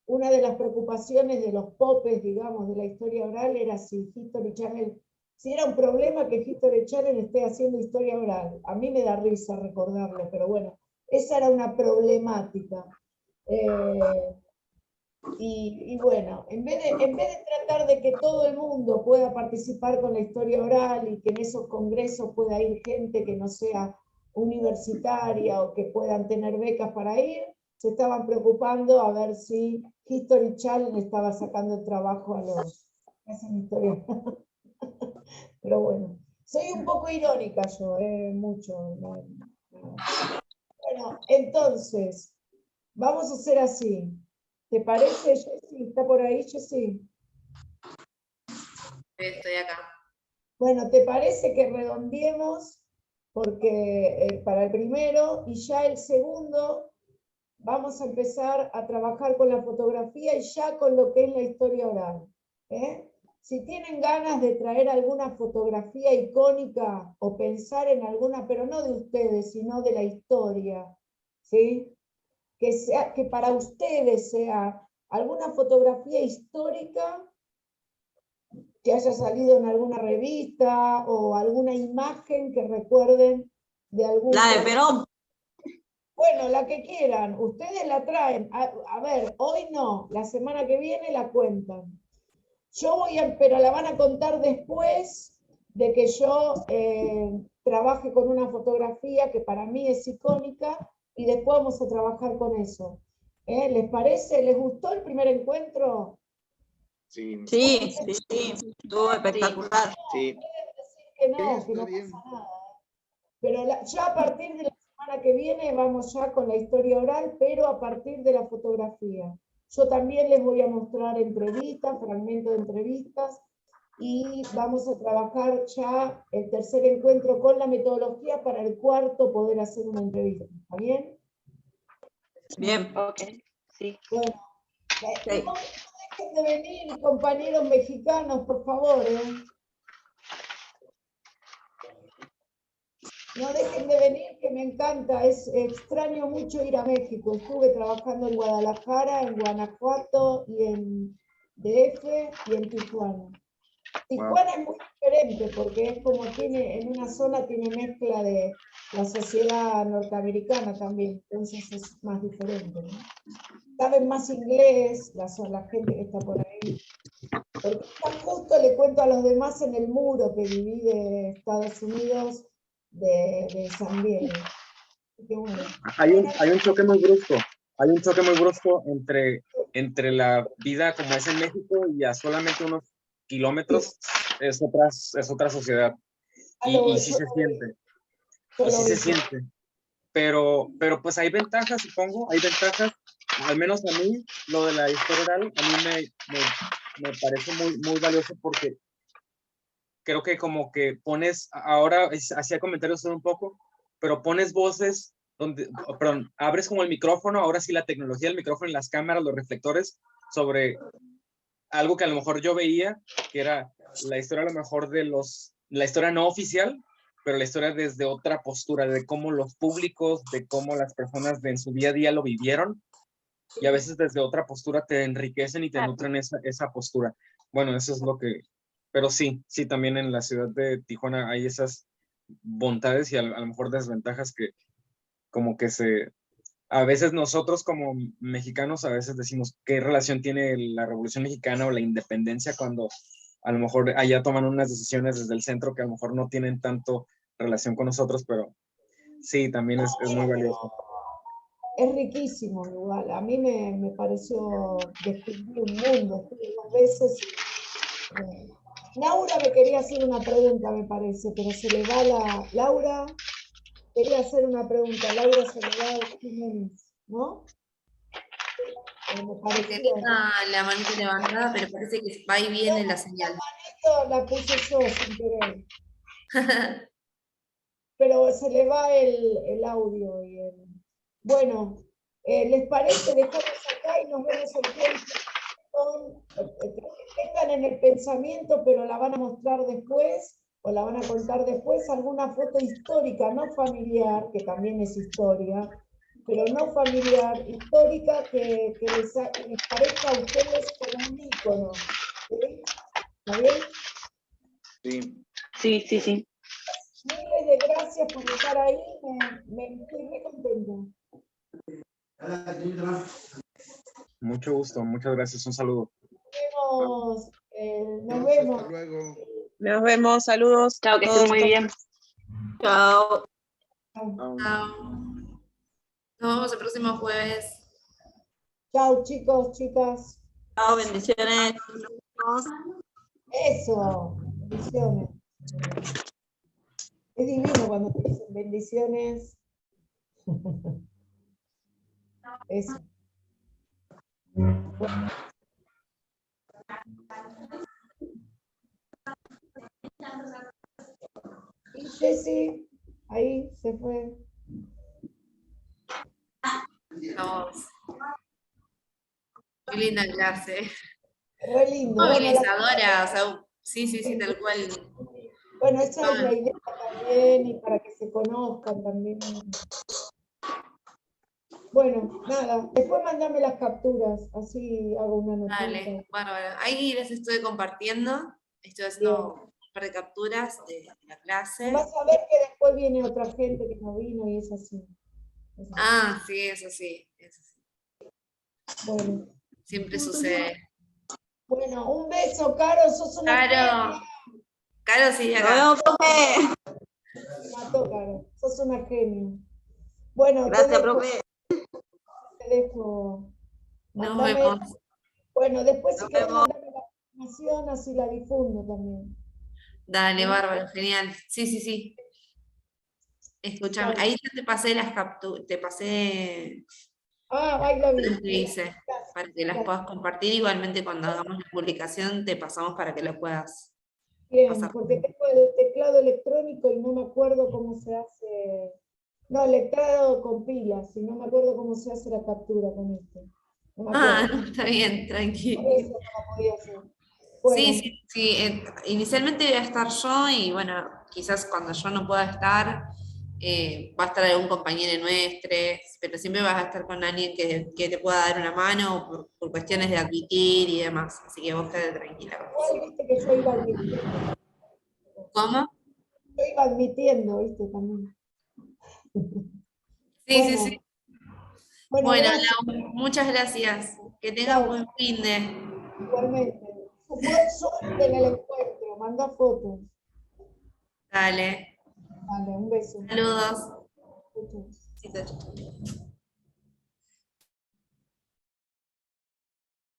una de las preocupaciones de los popes, digamos, de la historia oral era si History Channel, si era un problema que History Channel esté haciendo historia oral. A mí me da risa recordarlo, pero bueno, Esa era una problemática. Y bueno, en vez de tratar de que todo el mundo pueda participar con la historia oral y que en esos congresos pueda ir gente que no sea universitaria o que puedan tener becas para ir, se estaban preocupando a ver si History Channel estaba sacando el trabajo a los que hacen historia. Pero bueno, soy un poco irónica yo, mucho. No. Bueno, entonces, vamos a hacer así. ¿Te parece, Jessy? ¿Está por ahí, Jessy? Estoy acá. Bueno, ¿te parece que redondeemos? Porque para el primero y ya el segundo vamos a empezar a trabajar con la fotografía y ya con lo que es la historia oral. Si tienen ganas de traer alguna fotografía icónica o pensar en alguna, pero no de ustedes, sino de la historia, ¿sí? Que para ustedes sea alguna fotografía histórica que haya salido en alguna revista o alguna imagen que recuerden de algún... La de Perón. Bueno, la que quieran, ustedes la traen. A ver, hoy no, la semana que viene la cuentan. Pero la van a contar después de que yo trabaje con una fotografía que para mí es icónica y después vamos a trabajar con eso. ¿Les parece? ¿Les gustó el primer encuentro? Sí. Sí, sí, sí, estuvo espectacular. Sí. Que no pasa nada. Pero ya a partir de la semana que viene vamos ya con la historia oral, pero a partir de la fotografía. Yo también les voy a mostrar entrevistas, fragmentos de entrevistas, y vamos a trabajar ya el tercer encuentro con la metodología para el cuarto poder hacer una entrevista. ¿Está bien? Bien. Ok, sí. Bueno, Sí. no dejen de venir, compañeros mexicanos, por favor. No dejen de venir, que me encanta. Extraño mucho ir a México. Estuve trabajando en Guadalajara, en Guanajuato, y en DF y en Tijuana. Tijuana es muy diferente porque es como en una zona tiene mezcla de la sociedad norteamericana también, entonces es más diferente, ¿no? Saben más inglés, la gente que está por ahí. Porque está justo, le cuento a los demás, en el muro que divide Estados Unidos de San Diego. Bueno. Hay un choque muy brusco. Hay un choque muy brusco entre la vida como es en México y a solamente unos kilómetros es otra sociedad. Y sí se siente. Y sí se siente. Pero pues hay ventajas, supongo, hay ventajas. Al menos a mí, lo de la historia oral, a mí me parece muy, muy valioso porque creo que como que pones, ahora hacía comentarios un poco, pero pones voces perdón, abres como el micrófono, ahora sí la tecnología del micrófono, las cámaras, los reflectores, sobre algo que a lo mejor yo veía, que era la historia a lo mejor la historia no oficial, pero la historia desde otra postura, de cómo los públicos, de cómo las personas en su día a día lo vivieron, y a veces desde otra postura te enriquecen y te nutren esa postura. Bueno, eso es lo que... Pero sí, también en la ciudad de Tijuana hay esas bondades y a lo mejor desventajas que como que a veces nosotros como mexicanos a veces decimos qué relación tiene la Revolución Mexicana o la independencia cuando a lo mejor allá toman unas decisiones desde el centro que a lo mejor no tienen tanto relación con nosotros, pero sí, también es muy valioso. Es riquísimo igual, a mí me pareció descubrir un mundo, estuve 2 veces. Laura me quería hacer una pregunta, me parece, pero se le va Laura quería hacer una pregunta, Laura Soledad Jiménez, ¿no? Me pareció. La manito levantada, pero parece que va y viene la señal. La manito la puse yo sin querer. Pero se le va el audio. Bueno, ¿les parece? Dejamos acá y nos vemos el jueves. Tengan en el pensamiento, pero la van a mostrar después, o la van a contar después, alguna foto histórica, no familiar, que también es historia, pero no familiar, histórica, que les parezca a ustedes como un ícono. ¿Sí? ¿Está bien? Sí. Sí, sí, sí. Miles de gracias por estar ahí, me estoy muy contenta. Mucho gusto, muchas gracias, un saludo. Nos vemos. Hasta luego. Nos vemos, saludos. Chao, que estén muy bien. Chao. Chao. Nos vemos el próximo jueves. Chao, chicos, chicas. Chao, bendiciones. Eso, bendiciones. Es divino cuando te dicen bendiciones. Eso. Y Jessy, ahí se fue. Vamos. Qué linda clase. Re lindo. Movilizadora, o sea, sí, tal cual. Bueno, esa es la idea también, y para que se conozcan también. Bueno, nada, después mandame las capturas, así hago una notita. Dale, bárbaro. Ahí les estoy compartiendo, estoy haciendo un par de capturas de la clase. Vas a ver que después viene otra gente que no vino y es así. Ah, sí, eso sí. Bueno. Siempre sucede. Bueno, un beso, Caro, sos una genia. Caro, sí, acá. Nos vemos, profe. Me mató, Caro, sos una genia. Bueno, Gracias, profe. Te dejo. Nos Mandame- vemos. Bueno, después si Nos querés vemos. mandame la información, así la difundo también. Dale, bárbaro, genial. Sí. Escúchame, ahí ya te pasé las capturas, te pasé Ahí la vi. lo que hice, para que las puedas compartir. Igualmente cuando hagamos la publicación te pasamos para que lo puedas Bien, pasar. porque tengo el teclado electrónico y no me acuerdo cómo se hace. No, el teclado con pilas, y no me acuerdo cómo se hace la captura con este. No me acuerdo. No, está bien, Por tranquilo. eso no la podía hacer. Bueno, Sí. Inicialmente voy a estar yo y bueno, quizás cuando yo no pueda estar, va a estar algún compañero nuestro, pero siempre vas a estar con alguien que te pueda dar una mano por cuestiones de admitir y demás. Así que vos quedate tranquila. igual viste que yo iba admitiendo. ¿Cómo? Yo iba admitiendo, viste, también. Sí. Bueno, gracias. Lau, muchas gracias. Que tengas buen fin de. Igualmente. Suerte en el encuentro, manda fotos. Dale. Dale, un beso. Saludos. Chau, chau. Sí, chau.